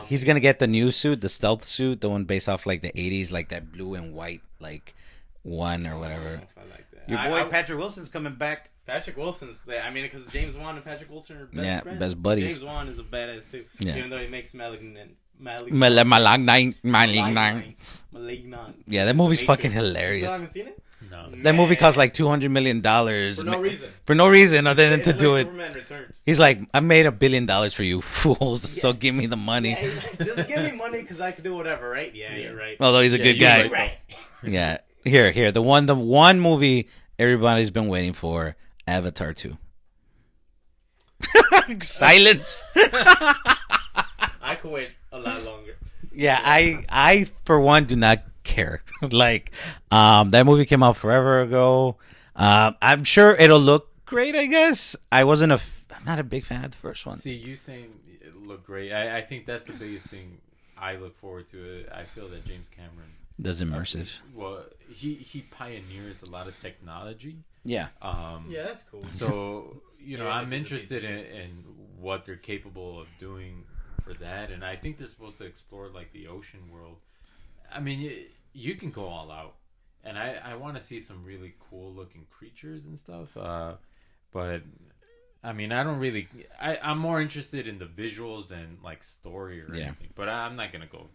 he's gonna get the new suit, the stealth suit, the one based off like the 80s, like that blue and white, like one or I don't whatever. know if I like that. Your boy Patrick Wilson's coming back. Patrick Wilson's there. I mean, because James Wan and Patrick Wilson are best friends. best buddies. James Wan is a badass too. Yeah. Even though he makes Malignant. Malignant. Malignant. Yeah, that movie's Matrix. fucking You hilarious. still haven't seen it? No. That movie Man. cost like $200 million For no reason. For no reason other than It's to like do it. Superman Returns. He's like, I made $1 billion for you fools, so give me the money. Yeah, he's like, just give me money because I can do whatever, right? Yeah, you're right. Although he's a good you're guy. right. Yeah. Here, the one movie everybody's been waiting for, Avatar 2. Silence. I could wait a lot longer. Yeah, I for one do not care. Like, that movie came out forever ago. I'm sure it'll look great. I guess I'm not a big fan of the first one. See, you saying it looked great. I think that's the biggest thing I look forward to. It. I feel that James Cameron Does immersive. Well, he pioneers a lot of technology. Yeah. Yeah, that's cool. So Yeah, I'm because of interested these- in what they're capable of doing for that, and I think they're supposed to explore like the ocean world. I mean, you can go all out, and I want to see some really cool looking creatures and stuff. But I mean, I don't really. I'm more interested in the visuals than like story or anything. But I'm not gonna go.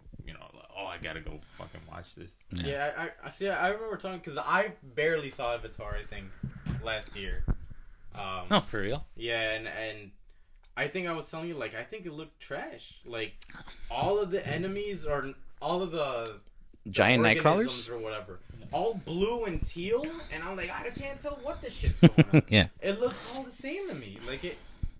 I gotta go fucking watch this. Yeah, I see. I remember talking because I barely saw Avatar. I think last year. Oh, for real? Yeah, and I think I was telling you I think it looked trash. Like all of the enemies or all of the Giant organisms nightcrawlers? or whatever, all blue and teal, and I'm like, I can't tell what this shit's going on. Yeah. It looks all the same to me.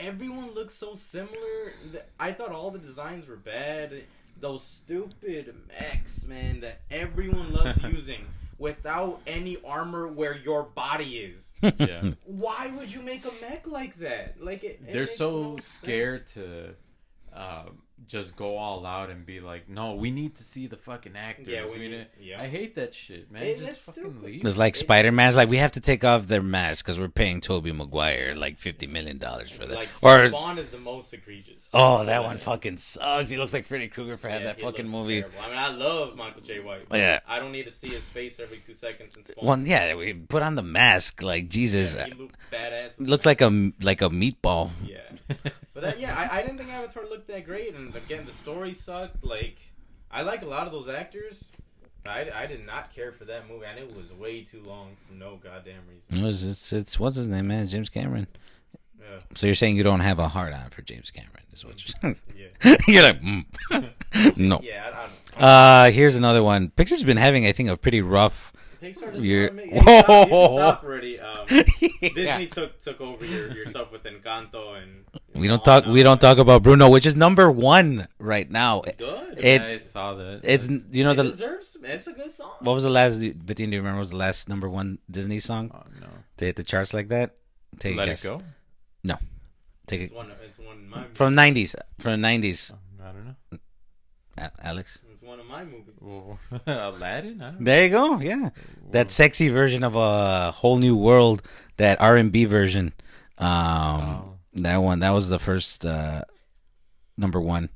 Everyone looks so similar. I thought all the designs were bad. Those stupid mechs, man, that everyone loves using without any armor where your body is. Yeah, Why would you make a mech like that? It they're makes so no sense. scared to just go all out and be like, no, we need to see the fucking actors. Yeah, We need- yeah. I hate that shit, man. It- Just that's fucking stupid. leave. It's like Spider-Man's like, we have to take off their mask because we're paying Tobey Maguire like $50 million for that. Or Spawn is the most egregious. oh, that one fucking sucks. He looks like Freddy Krueger for having that he fucking looks movie. terrible. I mean, I love Michael J. White. Yeah. I don't need to see his face every 2 seconds in Spawn. Well, yeah, we put on the mask. Like Jesus, Yeah, he looked badass. with looks that. like a meatball. Yeah. But I didn't think Avatar looked that great, and again, the story sucked. I like a lot of those actors. I did not care for that movie, and it was way too long for no goddamn reason. It's what's his name, man? James Cameron. Yeah. So you're saying you don't have a heart on for James Cameron? Is what you're saying? Yeah. You're like, no. Yeah, I don't. Here's another one. Pixar's been having, I think, a pretty rough. Pixar doesn't You're- want to make. Hey, stop already. Disney took over your stuff with Encanto and. We don't talk about Bruno, which is number 1 right now. Good. I saw that. It's It deserves. It's a good song. what was the last? Bettine, do you remember what was the last number 1 Disney song Oh no. to hit the charts like that? Take Let a it guess. go. No, take It's it one. It's one. In my from '90s. From '90s. I don't know. Alex. It's It's one of my movies. Well, Aladdin? I don't know. There you go. Yeah, that sexy version of A Whole New World, that R&B version. That one, that was the first number one.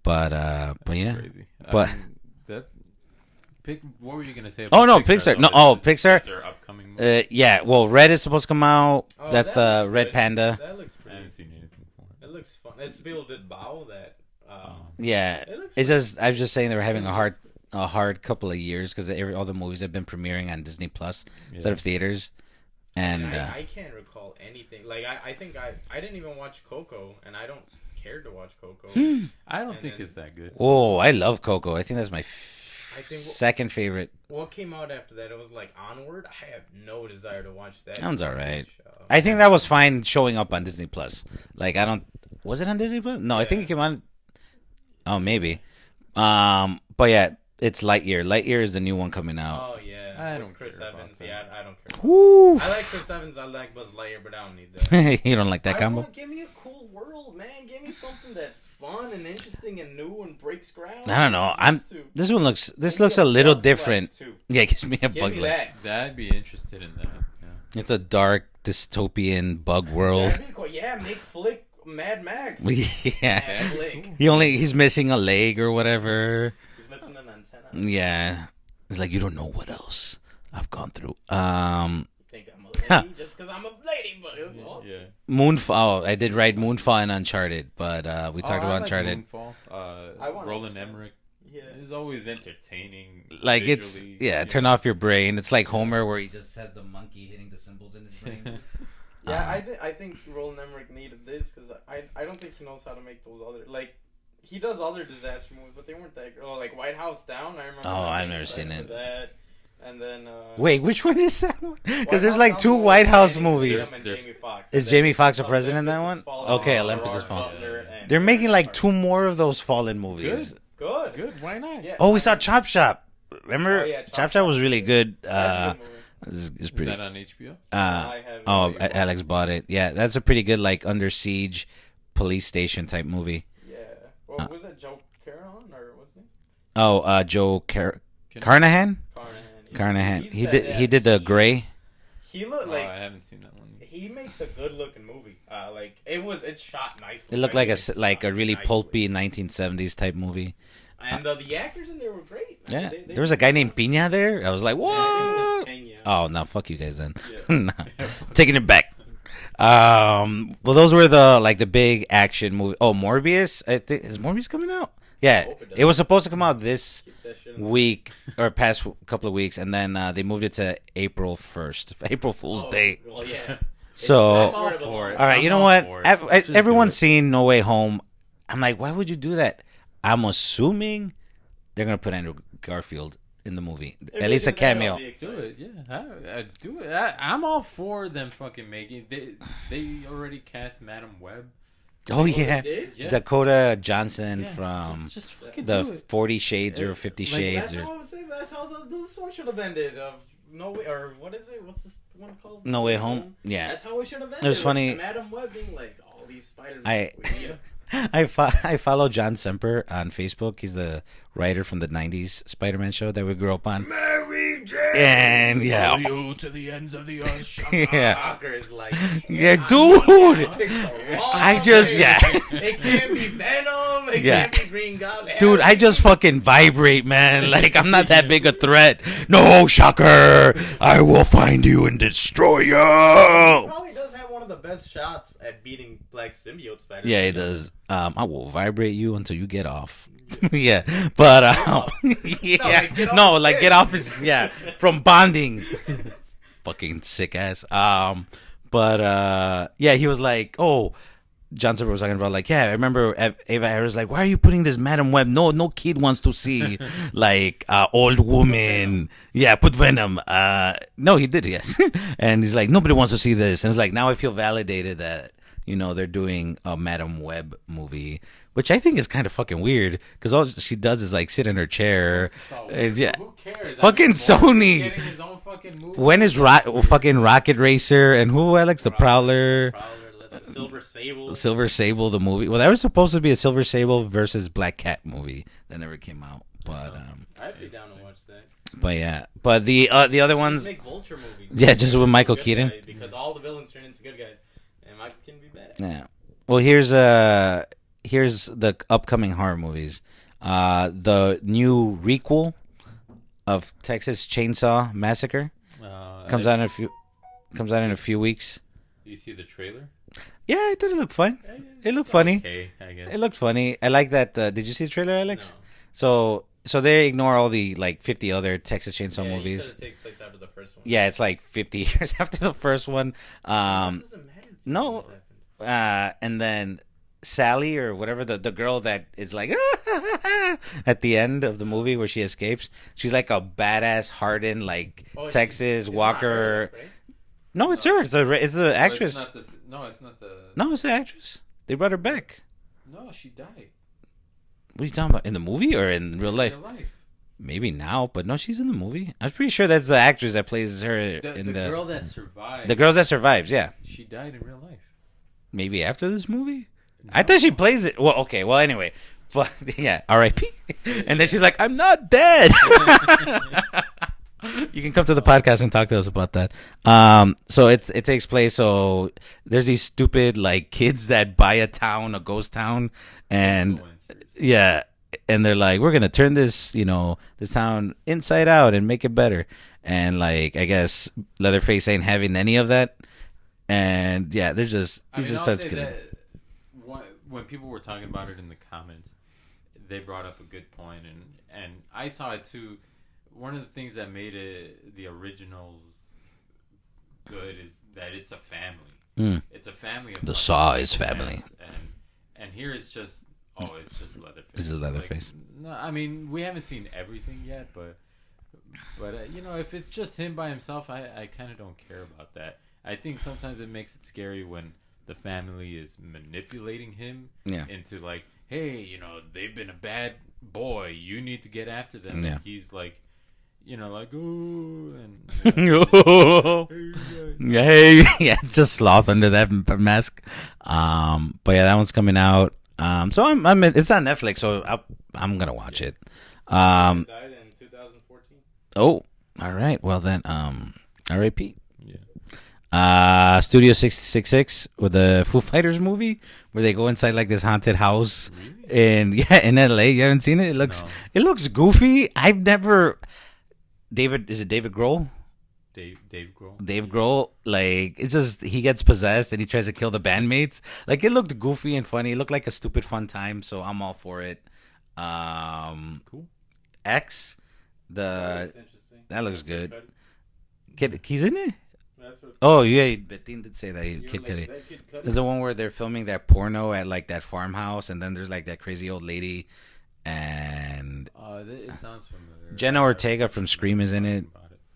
But yeah. Crazy. But what were you gonna say? Oh, About no, Pixar? Pixar. though? No, Is Pixar. their upcoming movie? Yeah. Well, Red is supposed to come out. Oh, That's that the looks Red good. Panda. That looks I pretty. haven't seen anything for it. It looks fun. It's people did bow that. Yeah. It looks It's just I was just saying they were having a hard couple of years because all the movies have been premiering on Disney Plus instead of theaters. And I can't recall anything. Like I think I didn't even watch Coco, and I don't care to watch Coco. I don't And think then- it's that good. oh, I love Coco. I think that's my I think second favorite. what came out after that? It was like Onward. I have no desire to watch that. Sounds alright. Much. I think that was fine showing up on Disney Plus. Like I don't. Was it on Disney Plus? No, I think it came on. Oh, maybe. But yeah, it's Lightyear. Lightyear is the new one coming out. Oh yeah, I With don't Chris care about Evans. that. Yeah, I don't care. Woo! I like Chris Evans. I like Buzz Lightyear, but I don't need that. You don't like that combo? Give me a cool world, man. Give me something that's fun and interesting and new and breaks ground. I don't know. I'm used to. This one looks. This Give me looks a little Bug's Life, different. too. Yeah, it gives me a Give Bug's me Life. that. I'd be interested in that. Yeah. It's a dark dystopian bug world. That'd be cool. Yeah, make Flick Mad Max. Yeah. Mad Flick. He's missing a leg or whatever. He's missing an antenna. Yeah. It's like you don't know what else I've gone through. You think I'm a lady just because I'm a lady, but it's awesome. Yeah. Moonfall. I did write Moonfall and Uncharted, but we talked about I Uncharted. Moonfall. I wanna Roland watch that. Emmerich Yeah. is always entertaining. Like it's visually. turn off your brain. It's like Homer where he just has the monkey hitting the symbols in his brain. Yeah, I think Roland Emmerich needed this because I don't think he knows how to make those other like he does other disaster movies, but they weren't that good. Oh, like White House Down. I remember. Oh, that I've being never excited seen for it. That. And then Wait, which one is that one? White Because there's House like Down two was White House Channing movies. Tatum and Jamie Foxx. Is And then Jamie Foxx a Olympus president in that Has one? Fallen. Okay, Olympus Has Gerard Fallen. Butler and They're making like Gerard two more of those Fallen movies. Good. Good. Why not? Yeah. Oh, we saw Chop Shop. Remember? Oh, yeah, Chop Shop was really good. That's a good movie. It's Is pretty. that on HBO? I have Oh, no idea. Alex bought it. Yeah, that's a pretty good like under siege police station type movie. Yeah. Well, was that Joe Caron or what's his name? Oh, Joe Carnahan. Carnahan. Carnahan. He's He bad, did. yeah. He did the Gray. He looked Oh, like I haven't seen that one. he makes a good looking movie. Like it's shot nicely. It looked like a really nicely. pulpy 1970s type movie. And the actors in there were great. I mean, Yeah, they there was a guy named Pina there. I was like, Yeah, I think it was what? Pena. Oh no, fuck you guys then. Yeah. Nah, taking it back. Well, those were the big action movie. Oh, Morbius. I think is Morbius coming out. Yeah, hope it does. it was supposed to come out this Keep that shit in week or past couple of weeks, and then they moved it to April 1st, April Fool's Oh, Day. Well, yeah. So, That's all where it for belongs. it. all right, I'm you know all what? for it. Just do Everyone's it. seen No Way Home. I'm like, why would you do that? I'm assuming they're gonna put Andrew Garfield in the movie, If at they least a do that, I'll cameo. be Do excited. it, yeah. I do it. I'm all for them fucking making. They already cast Madam Web. Oh Oh, yeah, they did? Yeah. Dakota Johnson Yeah, from just fucking the do it. 40 Shades or 50 Like, Shades That's or how I was saying. That's how this one should have ended. No way, or what is it? What's this one called? No Way Home. Yeah, That's how it should have ended. It was funny. With Madam Web being like all these Spider-Man. I- We need 'em. I follow John Semper on Facebook. He's the writer from the 90s Spider-Man show that we grew up on. Mary Jane. And yeah, you to the ends of the earth. yeah. Shocker is like, Yeah, I dude. picked the wrong I just way. yeah. It can't be Venom. It Yeah. can't be Green Goblin. Dude, I just fucking vibrate, man. Like, I'm not that big a threat. No, Shocker! I will find you and destroy He you! probably does have one of the best shots at beating Black Symbiote Spider. Yeah, he does. I will vibrate you until you get off. Yeah, but, yeah. get off No, his like, dick. get off his, yeah, from bonding. Fucking sick ass. But, yeah, he was like, oh, John Silver was talking about like, yeah, I remember Ava Harris like, why are you putting this Madam Web? No kid wants to see like old woman. Yeah, put Venom. No, he did, yeah. And he's like, nobody wants to see this. And it's like, now I feel validated that they're doing a Madam Web movie, which I think is kind of fucking weird because all she does is like sit in her chair. Yeah. Who cares? Fucking Sony. Getting his own fucking movie. When is fucking Rocket Racer and who Alex the Prowler? Silver Sable. Silver Sable, the movie. Well, that was supposed to be a Silver Sable versus Black Cat movie that never came out. But I'd be down to watch that. but yeah, but the other ones, Make Vulture movies. yeah, just with Michael Good Keaton. guy, because all the villains turn into good guys, and Michael can be bad. Yeah. Well, here's the upcoming horror movies. The new requel of Texas Chainsaw Massacre comes out in a few weeks. You see the trailer? Yeah, I thought it looked fun. It looked funny. Okay, I guess. It looked funny. I like that. Did you see the trailer, Alex? No. So they ignore all the like 50 other Texas Chainsaw Yeah, movies. You said it takes place after the first one. Yeah, it's like 50 years after the first one. It doesn't matter. No. And then Sally or whatever, the girl that is like at the end of the movie where she escapes, she's like a badass hardened like Texas walker. Right? No, it's her. It's the actress. It's not the. No, it's the actress. They brought her back. No, she died. What are you talking about? In the movie or in real life? In real life. Maybe now, but no, she's in the movie. I'm pretty sure that's the actress that plays her in The girl that survived. The girl that survives, yeah. She died in real life. Maybe after this movie? No. I thought she plays it. Well, okay. Well, anyway. But, yeah, R.I.P. And then she's like, I'm not dead. You can come to the podcast and talk to us about that. So it takes place. So there's these stupid like kids that buy a ghost town, and yeah, and they're like, we're gonna turn this this town inside out and make it better. And like I guess Leatherface ain't having any of that. And yeah, he just starts kidding. When people were talking about it in the comments, they brought up a good point, and I saw it too. One of the things that made it the originals good is that it's a family. It's a family. Of the Saw is family, and here it's just Leatherface. This is Leatherface. Like, no, I mean we haven't seen everything yet, but if it's just him by himself, I kind of don't care about that. I think sometimes it makes it scary when the family is manipulating him into like, hey, they've been a bad boy. You need to get after them. Yeah. And he's like, like, oh, and hey, yeah, it's just Sloth under that mask. But yeah, that one's coming out. So I'm it's on Netflix, so I'm gonna watch it. Died in 2014. Oh, all right. Well then, R.I.P. Studio 666 with the Foo Fighters movie where they go inside like this haunted house in LA. You haven't seen it? It looks goofy. I've never. David Grohl? Dave Grohl. Dave Grohl, like it's just he gets possessed and he tries to kill the bandmates. Like it looked goofy and funny. It looked like a stupid fun time, so I'm all for it. Cool. X, That's interesting. that looks good. He's in it. That's what, Oh yeah, Betin did say that. Kid like, Cudi. is that Kid Cudi? There's the one where they're filming that porno at like that farmhouse, and then there's like that crazy old lady, and It sounds familiar. Jenna Ortega from Scream is in it,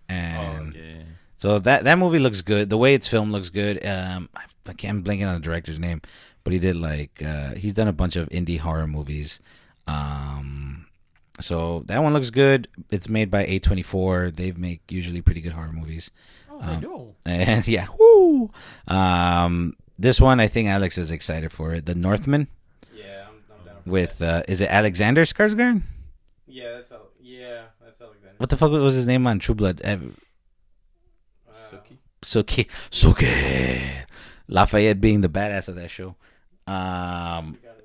and yeah. so that movie looks good. The way it's filmed looks good. I'm blanking on the director's name, but he did like he's done a bunch of indie horror movies. So that one looks good. It's made by A24. They make usually pretty good horror movies. I know. And yeah, whoo. This one I think Alex is excited for it. The Northman. Yeah, I'm down for With that. is it Alexander Skarsgård? Yeah, that's Alexander. What the fuck was his name on True Blood? Suki. Suki. Lafayette being the badass of that show.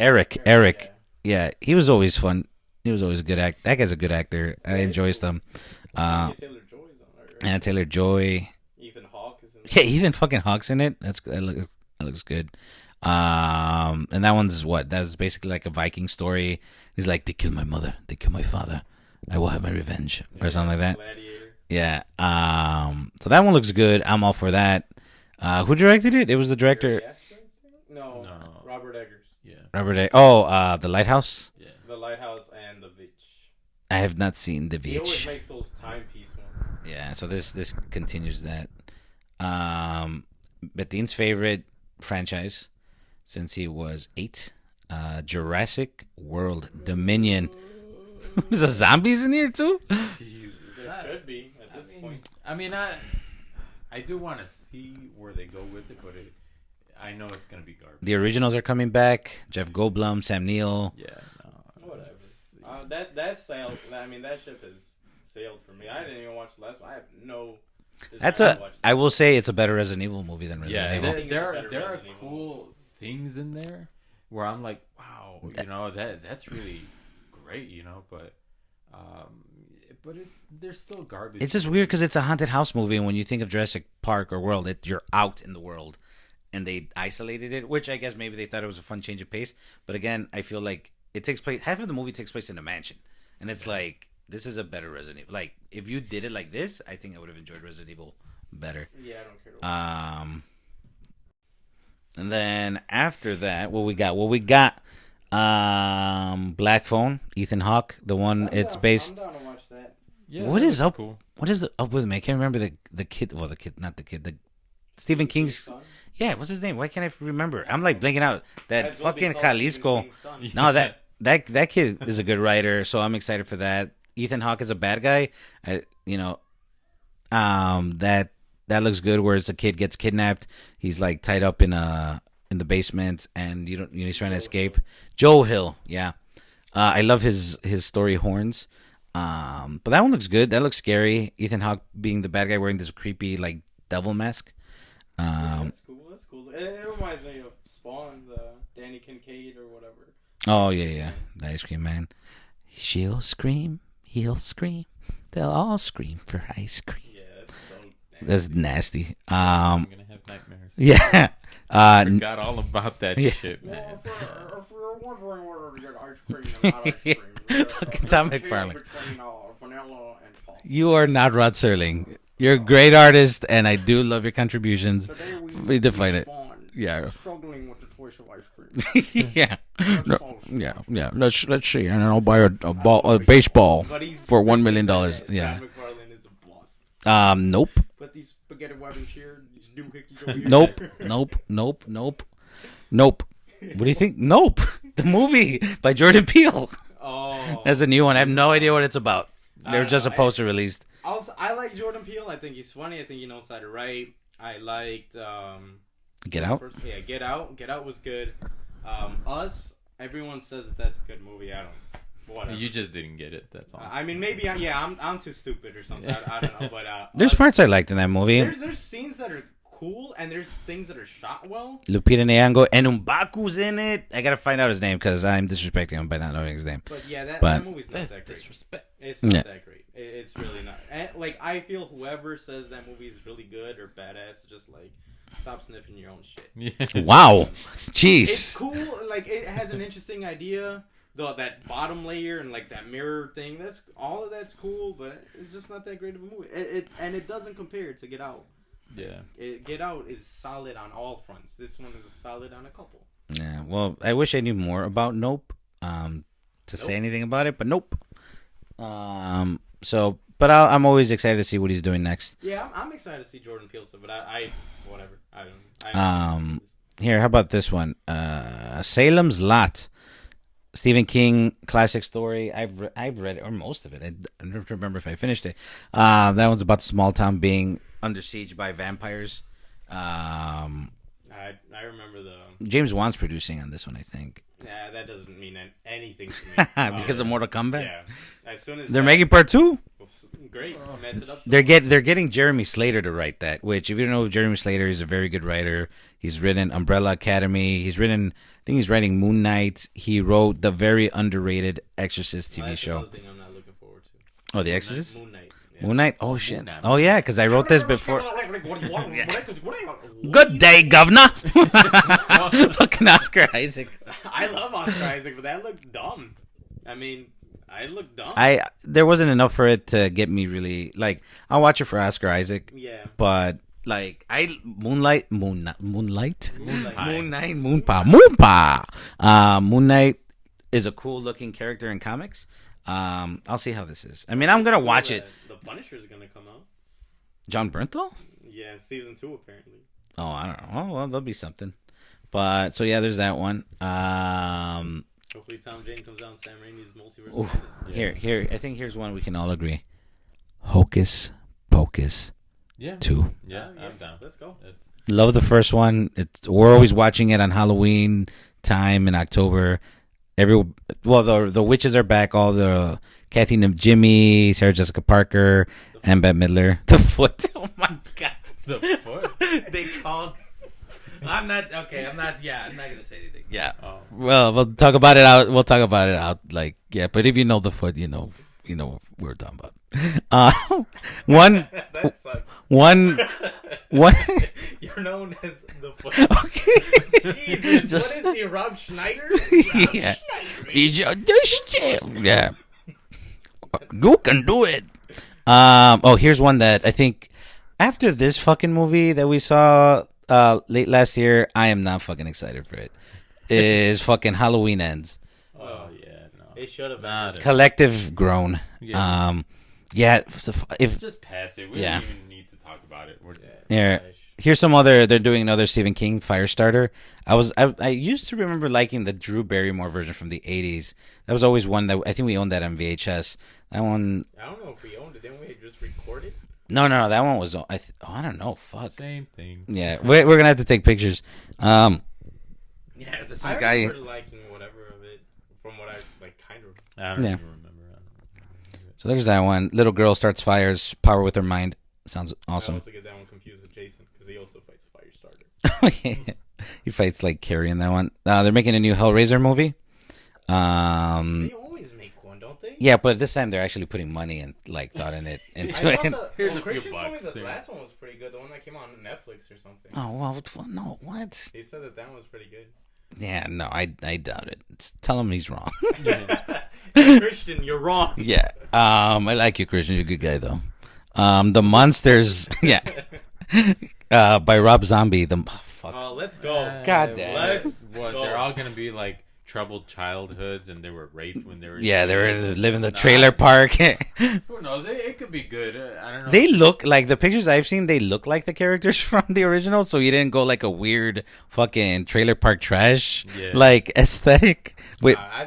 Eric. Yeah, he was always fun. He was always a good act. That guy's a good actor. I enjoy them. Taylor Joy's on it, right? And Taylor Joy. Ethan Hawke is in it. Yeah, Ethan fucking Hawke's in it. That looks good. And that one's what? That was basically like a Viking story. He's like, they killed my mother, they killed my father. I will have my revenge, or something like that. Gladiator. Yeah. So that one looks good. I'm all for that. Who directed it? It was the director. No, Robert Eggers. Yeah. Robert A. Oh, The Lighthouse. Yeah. The Lighthouse and The Beach. I have not seen The He always Beach. makes those timepiece ones. Yeah. So this continues that. Betin's favorite franchise since he was 8. Jurassic World Dominion. There's a zombies in here too. There should be at this point. I mean, I do want to see where they go with it, but I know it's gonna be garbage. The originals are coming back. Jeff Goldblum, Sam Neill. Yeah, no, Whatever. That sailed. I mean, that ship has sailed for me. I didn't even watch the last one. I have no. That's desire to a. watch I this. will say it's a better Resident Evil movie than Resident yeah. Evil. think it's There a are better there are Resident Evil cool things in there where I'm like, wow, you know that's really great, you know, but they're still garbage. It's just weird because it's a haunted house movie, and when you think of Jurassic Park or World, you're out in the world, and they isolated it, which I guess maybe they thought it was a fun change of pace. But again, I feel like it takes place. Half of the movie takes place in a mansion, and it's like this is a better Resident Evil. Like if you did it like this, I think I would have enjoyed Resident Evil better. Yeah, I don't care. To watch. And then after that, what we got? Well, we got Black Phone, Ethan Hawke, the one it's based. I'm down to watch that. yeah, What that is looks up? Cool. What is up with me? I can't remember the kid. Well, the kid, not the kid. The Stephen King's. Son? Yeah, what's his name? Why can't I remember? I'm like blanking out. That That's what fucking they call Stephen Jalisco. King's son. No, that kid is a good writer, so I'm excited for that. Ethan Hawke is a bad guy. That looks good. Whereas a kid gets kidnapped, he's like tied up in the basement, and he's trying to escape. Joe Hill, yeah. I love his story Horns. But that one looks good. That looks scary. Ethan Hawke being the bad guy wearing this creepy like devil mask. That's cool. That's cool. It reminds me of Spawn, the Danny Kincaid or whatever. Oh yeah, the ice cream man. She'll scream, he'll scream, they'll all scream for ice cream. Yeah, That's nasty. I'm gonna have nightmares. Yeah. Forgot all about that shit, man. Well, if you're wondering whether to get ice cream or not ice cream, Fucking Tom McFarlane. between vanilla and pop. You are not Rod Serling. You're a great artist, and I do love your contributions. Today We define it. Spawn, Yeah. struggling with the choice of ice cream. Yeah. Let's No, follow yeah. Let's see, and then I'll buy a baseball for $1 million. Yeah. Tom McFarlane is a boss. Nope. Put these spaghetti webbing here, these doohickeys over here. Nope. What do you think? Nope. The movie by Jordan Peele. Oh, That's a new one. I have no idea what it's about. There was just a know. poster released. I like Jordan Peele. I think he's funny. I think he knows how to write. I liked Get Out. Yeah, Get Out. Get Out was good. Us. Everyone says that that's a good movie. I don't. Whatever. You just didn't get it. That's all. I mean, maybe. I'm too stupid or something. I don't know. But There's Us- parts I liked in that movie. There's scenes that are cool and there's things that are shot well. Lupita Nyong'o and M'Baku's in it. I gotta find out his name because I'm disrespecting him by not knowing his name. But yeah, that But- movie's not That's that great. disrespect. It's not Yeah. that great. It's really not. And, like, I feel whoever says that movie is really good or badass, just like stop sniffing your own shit. Yeah. Wow, It's jeez. cool. Like, it has an interesting idea. Though that bottom layer and like that mirror thing, that's all of that's cool, but it's just not that great of a movie. And it doesn't compare to Get Out. Yeah. Get Out is solid on all fronts. This one is solid on a couple. Yeah. Well, I wish I knew more about Nope. To say anything about it, but nope. So, but I'm always excited to see what he's doing next. Yeah, I'm excited to see Jordan Peele stuff, but I whatever. I don't. Here, how about this one? Salem's Lot. Stephen King classic story. I've read it, or most of it. I don't remember if I finished it. That one's about the small town being under siege by vampires. I remember the. James Wan's producing on this one, I think. Yeah, that doesn't mean anything to me. Because of Mortal Kombat. Yeah, as soon as They're making part 2. great, mess it up. They're getting Jeremy Slater to write that. Which, if you don't know Jeremy Slater, he's a very good writer. He's written Umbrella Academy. I think he's writing Moon Knight. He wrote the very underrated Exorcist TV That's show. another thing I'm not looking forward to. Oh, The Exorcist. Moon Knight. Yeah. Moon Knight. Oh shit. Knight. Oh yeah, because I wrote this before. Good Good day, governor. Fucking Oscar Isaac. I love Oscar Isaac, but that looked dumb. I mean, I looked dumb. There wasn't enough for it to get me really like. I'll watch it for Oscar Isaac, yeah. but like Moonlight. Moon Knight. Moon Knight is a cool looking character in comics. I'll see how this is. I mean, I'm gonna watch it. The Punisher's gonna come out. John Bernthal? Yeah, season 2 apparently. Oh, I don't know. Oh, well, there'll be something. But so yeah, there's that one. Hopefully Tom Jane comes out in Sam Raimi's Multiverse. Ooh, of Madness. here. I think here's one we can all agree. Hocus Pocus Yeah. 2. Yeah, Yeah, I'm down. Let's go. Love the first one. We're always watching it on Halloween time in October. The witches are back. All the Kathy and Jimmy, Sarah Jessica Parker, and Bette Midler. The foot. Oh my god. The foot. They called. I'm not okay. I'm not gonna say anything. Yeah. Oh. Well, we'll talk about it out. We'll talk about it out. Like, yeah. But if you know the foot, you know what we're talking about. One. That sucks. One. You're known as the foot. Okay. Jesus, Just- what is he, Rob Schneider? Yeah. Yeah. You can do it. Here's one that I think after this fucking movie that we saw late last year, I am not fucking excited for it. Is fucking Halloween Ends. Oh yeah, no. It should have Not been. a- Collective groan. Yeah. If Just pass it. We Yeah. don't even need to talk about it. We're yeah. Here's some other. They're doing another Stephen King Firestarter. I used to remember liking the Drew Barrymore version from the '80s. That was always one that I think we owned that on VHS. That one. I don't know if we owned it. Didn't we just record it? No. That one was. I don't know. Fuck. same thing. Yeah, we're gonna have to take pictures. Yeah, this I guy. remember liking whatever of it from what I kind of. I don't Yeah. even remember. So there's that one. Little girl starts fires. Power with her mind. Sounds I awesome. also get that one confused with Jason because he also fights Firestarter. He fights like Carrie in that one. They're making a new Hellraiser movie. They always make one, don't they? Yeah, but this time they're actually putting money and thought in it into I it. thought Here's a few Christian told me bucks that the there. last one was pretty good. The one that came on Netflix or something. Oh well, no, what? He said that one was pretty good. Yeah, no, I doubt it. Tell him he's wrong. Christian, you're wrong. Yeah, I like you, Christian. You're a good guy though. The monsters, yeah, by Rob Zombie. Fuck. Let's go. God damn it. Let's What? go. They're all gonna be like troubled childhoods, and they were raped when they were. Yeah, they were kids. living in the trailer park. Who knows? It could be good. I don't know. They look like the pictures I've seen. They look like the characters from the original. So you didn't go like a weird fucking trailer park trash Yeah. like aesthetic. With I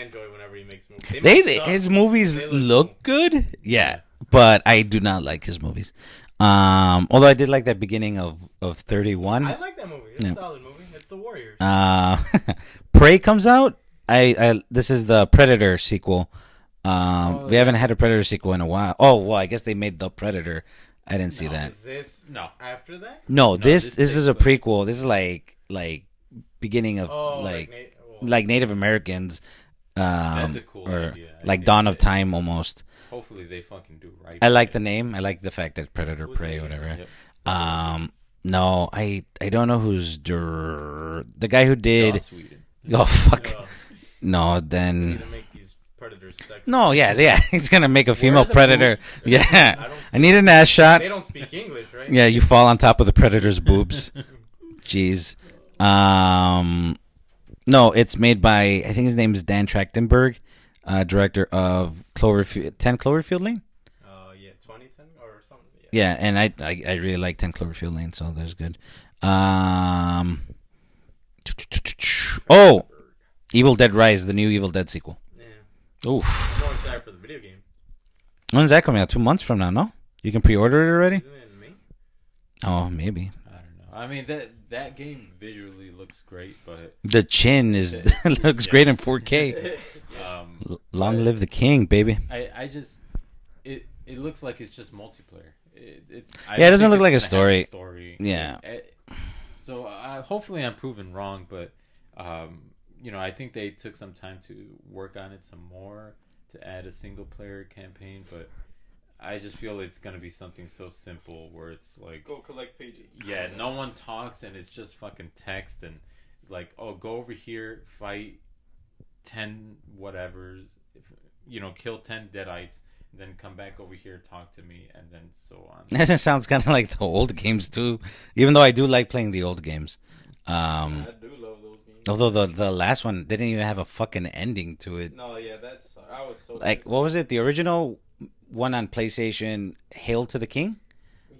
enjoy whenever he makes movies. his movies They look good. Yeah, but I do not like his movies. Although I did like that beginning of 31. I like that movie. It's Yeah. a solid movie. It's The Warriors. Prey comes out. This is the Predator sequel. We haven't had a Predator sequel in a while. Oh well, I guess they made the Predator. I didn't see that. Is this No. after that? No, this this is a takes place- prequel. This is like beginning of Oh, like Native Americans. That's a cool or idea. I like think Dawn of that- Time almost. Hopefully they fucking do right. I like the name. I like the fact that Predator, Prey, whatever. Yep. No, I don't know who's the guy who did. Joss Whedon. Oh fuck. Yeah. No, We then need to make these predators sexy. no, yeah. He's gonna make a female the predator. boobs? Yeah, I don't I need an ass shot. They don't speak English, right? Yeah, you fall on top of the predator's boobs. Jeez. No, it's made by I think his name is Dan Trachtenberg, director of 10 Cloverfield Lane. Yeah, 2010 or something. Yeah. Yeah, and I really like 10 Cloverfield Lane, so that's good. Evil Dead Rise, the new Evil Dead sequel. Yeah. Oof. I'm more excited for the video game. When's that coming out? 2 months from now, no? You can pre-order it already? Isn't it in May? Oh, maybe. I don't know. I mean that game visually looks great, but The chin is looks great in 4K. Long live the king, baby. I just it looks like it's just multiplayer. It doesn't look like a a story. story. Yeah. So hopefully I'm proven wrong, but I think they took some time to work on it some more to add a single player campaign, but I just feel it's gonna be something so simple where it's like Go collect pages. yeah, no one talks and it's just fucking text and like, oh, go over here, fight 10 whatever, kill 10 deadites, and then come back over here, talk to me, and then so on. That sounds kind of like the old games too, even though I do like playing the old games. I do love those games. Although the last one didn't even have a fucking ending to it. No, yeah, I was so Like, what was it? The original one on PlayStation, Hail to the King?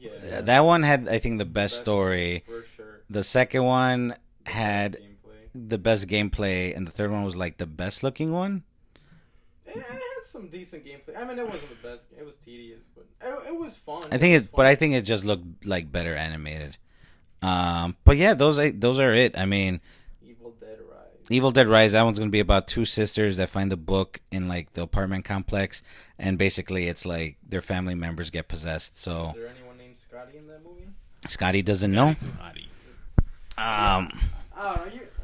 Yeah, That one had, I think, the best story. for sure. The second one had Gameplay. the best gameplay, and the third one was like the best looking one. It had some decent gameplay. I mean, it wasn't the best. It was tedious, but it was fun. I think it just looked like better animated. But yeah, those are it. I mean, Evil Dead Rise. Evil Dead Rise. That one's gonna be about two sisters that find the book in like the apartment complex, and basically it's like their family members get possessed. So Is there anyone named Scotty in that movie? Scotty doesn't know. I don't know.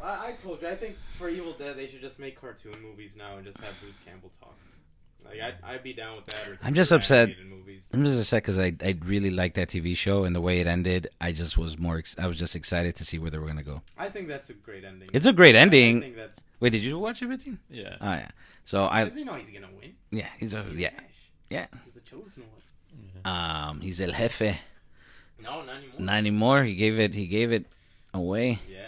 I told you. I think for Evil Dead, they should just make cartoon movies now and just have Bruce Campbell talk. Like I'd be down with that. Or I'm just upset. movies. I'm just upset because I really liked that TV show, and the way it ended, I just was I was just excited to see where they were gonna go. I think that's a great ending. It's a great ending. I think that's. Wait, did you watch everything? Yeah. Oh yeah. So Does he know he's gonna win? yeah, he's Ash. yeah. He's the chosen one. He's el jefe. No, not anymore. Not anymore. He gave it away. Yeah.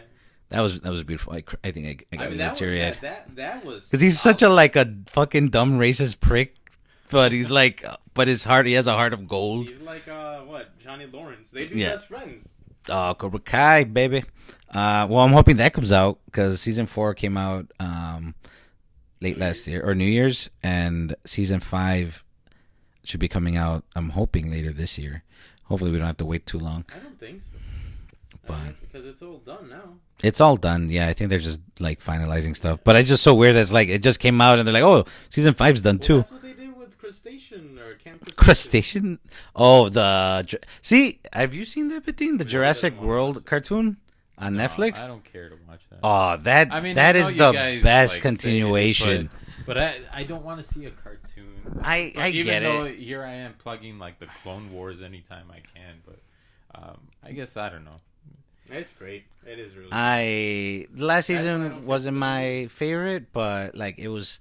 That was beautiful. I think I got a little teary eyed that was because he's such a fucking dumb racist prick, but he's like, but his heart, he has a heart of gold. He's like what, Johnny Lawrence. They do Yeah. best friends. Oh, Cobra Kai, baby. Well, I'm hoping that comes out because season 4 came out late last year or New Year's, and season 5 should be coming out. I'm hoping later this year. Hopefully, we don't have to wait too long. I don't think so. But because it's all done now. it's all done. Yeah, I think they're just like finalizing stuff. But it's just so weird that it's like it just came out and they're like, oh, season 5's done too. That's what they did with Crustacean or Camp Crustacean. Oh, see, have you seen that thing? The Jurassic World cartoon on Netflix. I don't care to watch that. Oh, that I mean, that I know is you the guys, best like, say it, continuation. but I don't want to see a cartoon. I But even get though it. here I am plugging like the Clone Wars anytime I can, but I guess I don't know. It's great. It is really. The last I season don't wasn't my favorite, but like it was.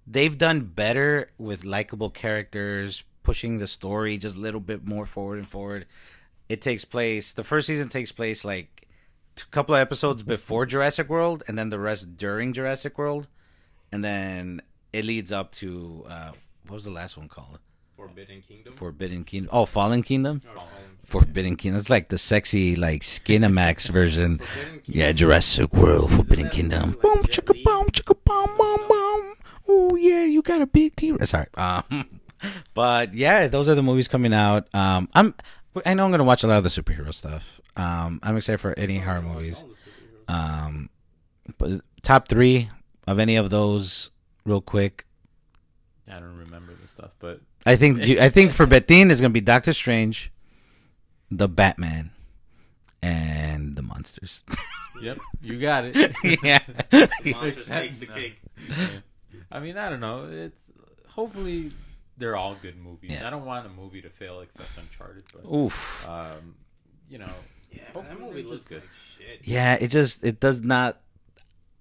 They've done better with likable characters, pushing the story just a little bit more forward and forward. It takes place. The first season takes place like a couple of episodes before Jurassic World, and then the rest during Jurassic World, and then it leads up to what was the last one called? Forbidden Kingdom. Forbidden Kingdom. Oh, Fallen Kingdom. Oh, Forbidden Kingdom. It's like the sexy like Skinamax version. Forbidden Kingdom. Yeah, Jurassic World, Forbidden that Kingdom. like Boom, Jet chicka Li? boom, chicka boom, boom, boom. Oh yeah, you got a big T. Sorry. But yeah, those are the movies coming out. I know I'm gonna watch a lot of the superhero stuff. I'm excited for any horror movies. But top 3 of any of those, real quick. I don't remember the stuff, but I think for Betin is gonna be Doctor Strange, the Batman, and the monsters. yep, you got it. Yeah. Monsters takes the cake. I mean, I don't know. It's hopefully they're all good movies. Yeah. I don't want a movie to fail except Uncharted, but Oof. you know, Yeah, hopefully that movie they're looks just good. like shit. Yeah, it does not.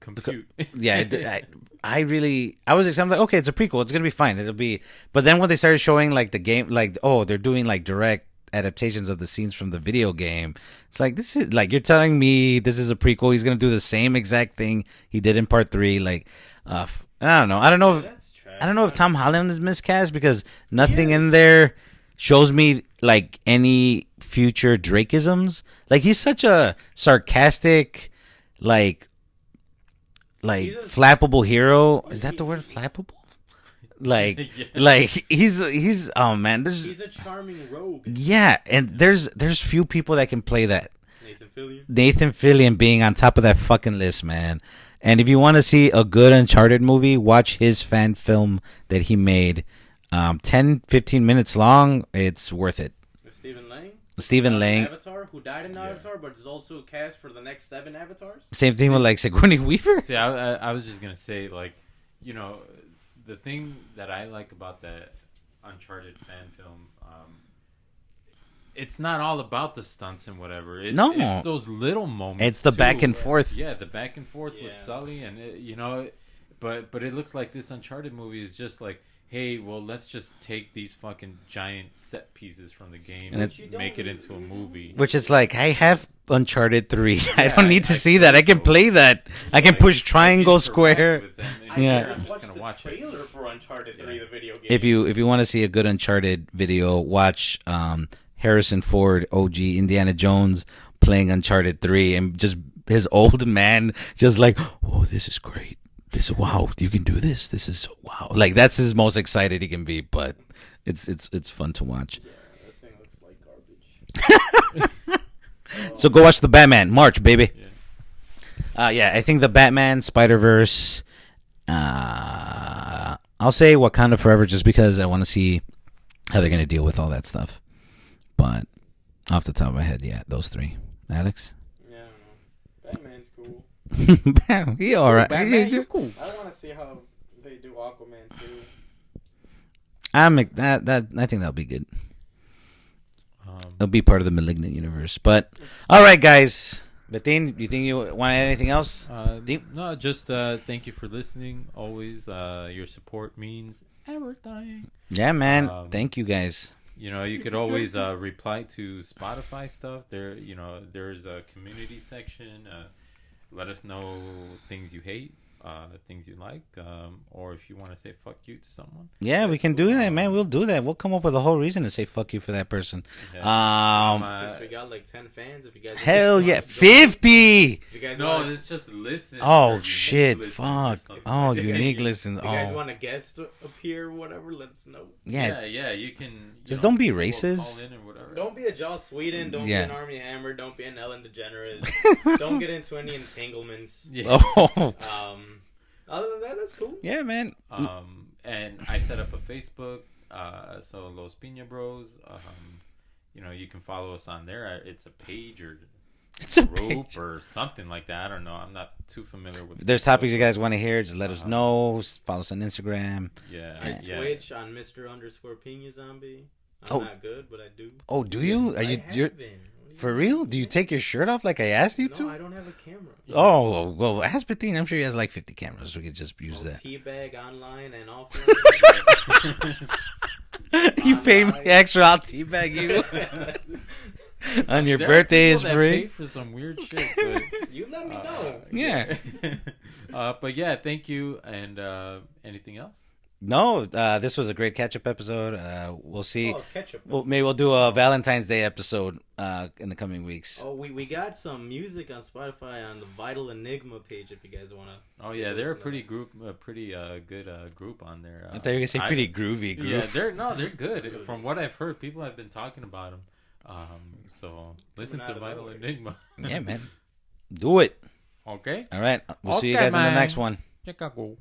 Compute. Yeah, I was excited. I'm like, okay, it's a prequel. It's gonna be fine. It'll be. But then when they started showing like the game, like they're doing like direct adaptations of the scenes from the video game. It's like this is like you're telling me this is a prequel. He's gonna do the same exact thing he did in part 3. Like, I don't know. I don't know. That's trash. I don't know if Tom Holland is miscast because nothing in there shows me like any future Drakeisms. Like he's such a sarcastic, like flappable hero. Is that the word, flappable? Like, Yeah. like he's oh man, He's a charming rogue. yeah, and there's few people that can play that. Nathan Fillion. Nathan Fillion being on top of that fucking list, man. And if you want to see a good Uncharted movie, watch his fan film that he made. 10-15 minutes long. It's worth it. Stephen Lang. Stephen Lang. Avatar, who died in Avatar, but is also cast for the next 7 Avatars. Same thing with like Sigourney Weaver. See, I was just gonna say, like, you know, the thing that I like about that Uncharted fan film, it's not all about the stunts and whatever. It's those little moments. It's the too. back and forth. Yeah, the back and forth with Yeah. Sully, and but it looks like this Uncharted movie is just like, hey, well, let's just take these fucking giant set pieces from the game And and make it into a movie. Which is like, I have Uncharted 3. I Yeah, don't need to I see that. I can play that. I can Like, push I triangle, interact square. with them, and I Yeah. just I'm watched just the gonna watch it. trailer for Uncharted 3, the video game. If you want to see a good Uncharted video, watch Harrison Ford, OG Indiana Jones, playing Uncharted 3, and just his old man just like, oh, this is great. This is wow. You can do this. This is so wow. Like that's his most excited he can be, but it's fun to watch. Yeah, that thing looks like garbage. So go watch the Batman. March, baby. Yeah. Yeah, I think the Batman, Spider-Verse. I'll say Wakanda Forever just because I want to see how they're going to deal with all that stuff. But off the top of my head, yeah, those three. Alex? Yeah, I don't know. Batman's cool. He all right. Batman, you're cool. I want to see how they do Aquaman too. I think that'll be good. Um, It'll be part of the Malignant universe. But all right, guys. Betin, you think you want to add anything else? no, just thank you for listening. Always, your support means everything. Yeah, man. Thank you, guys. You know, you could always reply to Spotify stuff. There's a community section. Let us know things you hate, things you like, or if you want to say fuck you to someone. Yeah, we can do that, man. We'll do that. We'll come up with a whole reason to say fuck you for that person. Yeah. Since we got like 10 fans, if you guys Hell yeah, 50. If you guys No, want, it's just listen. Oh or shit, unique fuck. listens or something Oh, like that. unique listens. if you guys Oh, want a guest appear or whatever, let us know. yeah. Yeah, you can. Just don't be call racist. in or whatever. Don't be a Joss Sweden. Don't Yeah. be an Army Hammer. Don't be an Ellen DeGeneres. Don't get into any entanglements. Yeah. Oh, Other than that, that's cool. yeah, man. And I set up a Facebook, so Los Pina Bros. You can follow us on there. It's a page or It's a group page. or something like that. I don't know. I'm not too familiar with. If there's topics you guys want to hear, just let us know. Follow us on Instagram. Yeah, I yeah. Twitch on Mr. Zombie. I'm Oh. not good, but I do. Oh, do you? Are you? I You're have been. What do you for mean? real? Do you take your shirt off like I asked you No, to? I don't have a camera. Oh, well, ask Betin. I'm sure he has like 50 cameras. We could just use that. Teabag online and offline. You pay me extra, I'll teabag you. On your There are birthday people is that free. pay for some weird shit. But, You let me know. Yeah. But yeah, thank you. And anything else? No, this was a great catch-up episode. We'll see. Oh, ketchup. Well, maybe we'll do a Valentine's Day episode in the coming weeks. Oh, we got some music on Spotify on the Vital Enigma page if you guys want to. Oh yeah, they're a pretty good group on there. I thought you were gonna say pretty groovy group. Yeah, they're good. From what I've heard, people have been talking about them. So listen Coming to out of Vital nowhere. Enigma. Yeah, man. Do it. Okay. All right. We'll see you Okay, guys in the man. next one. Chicago.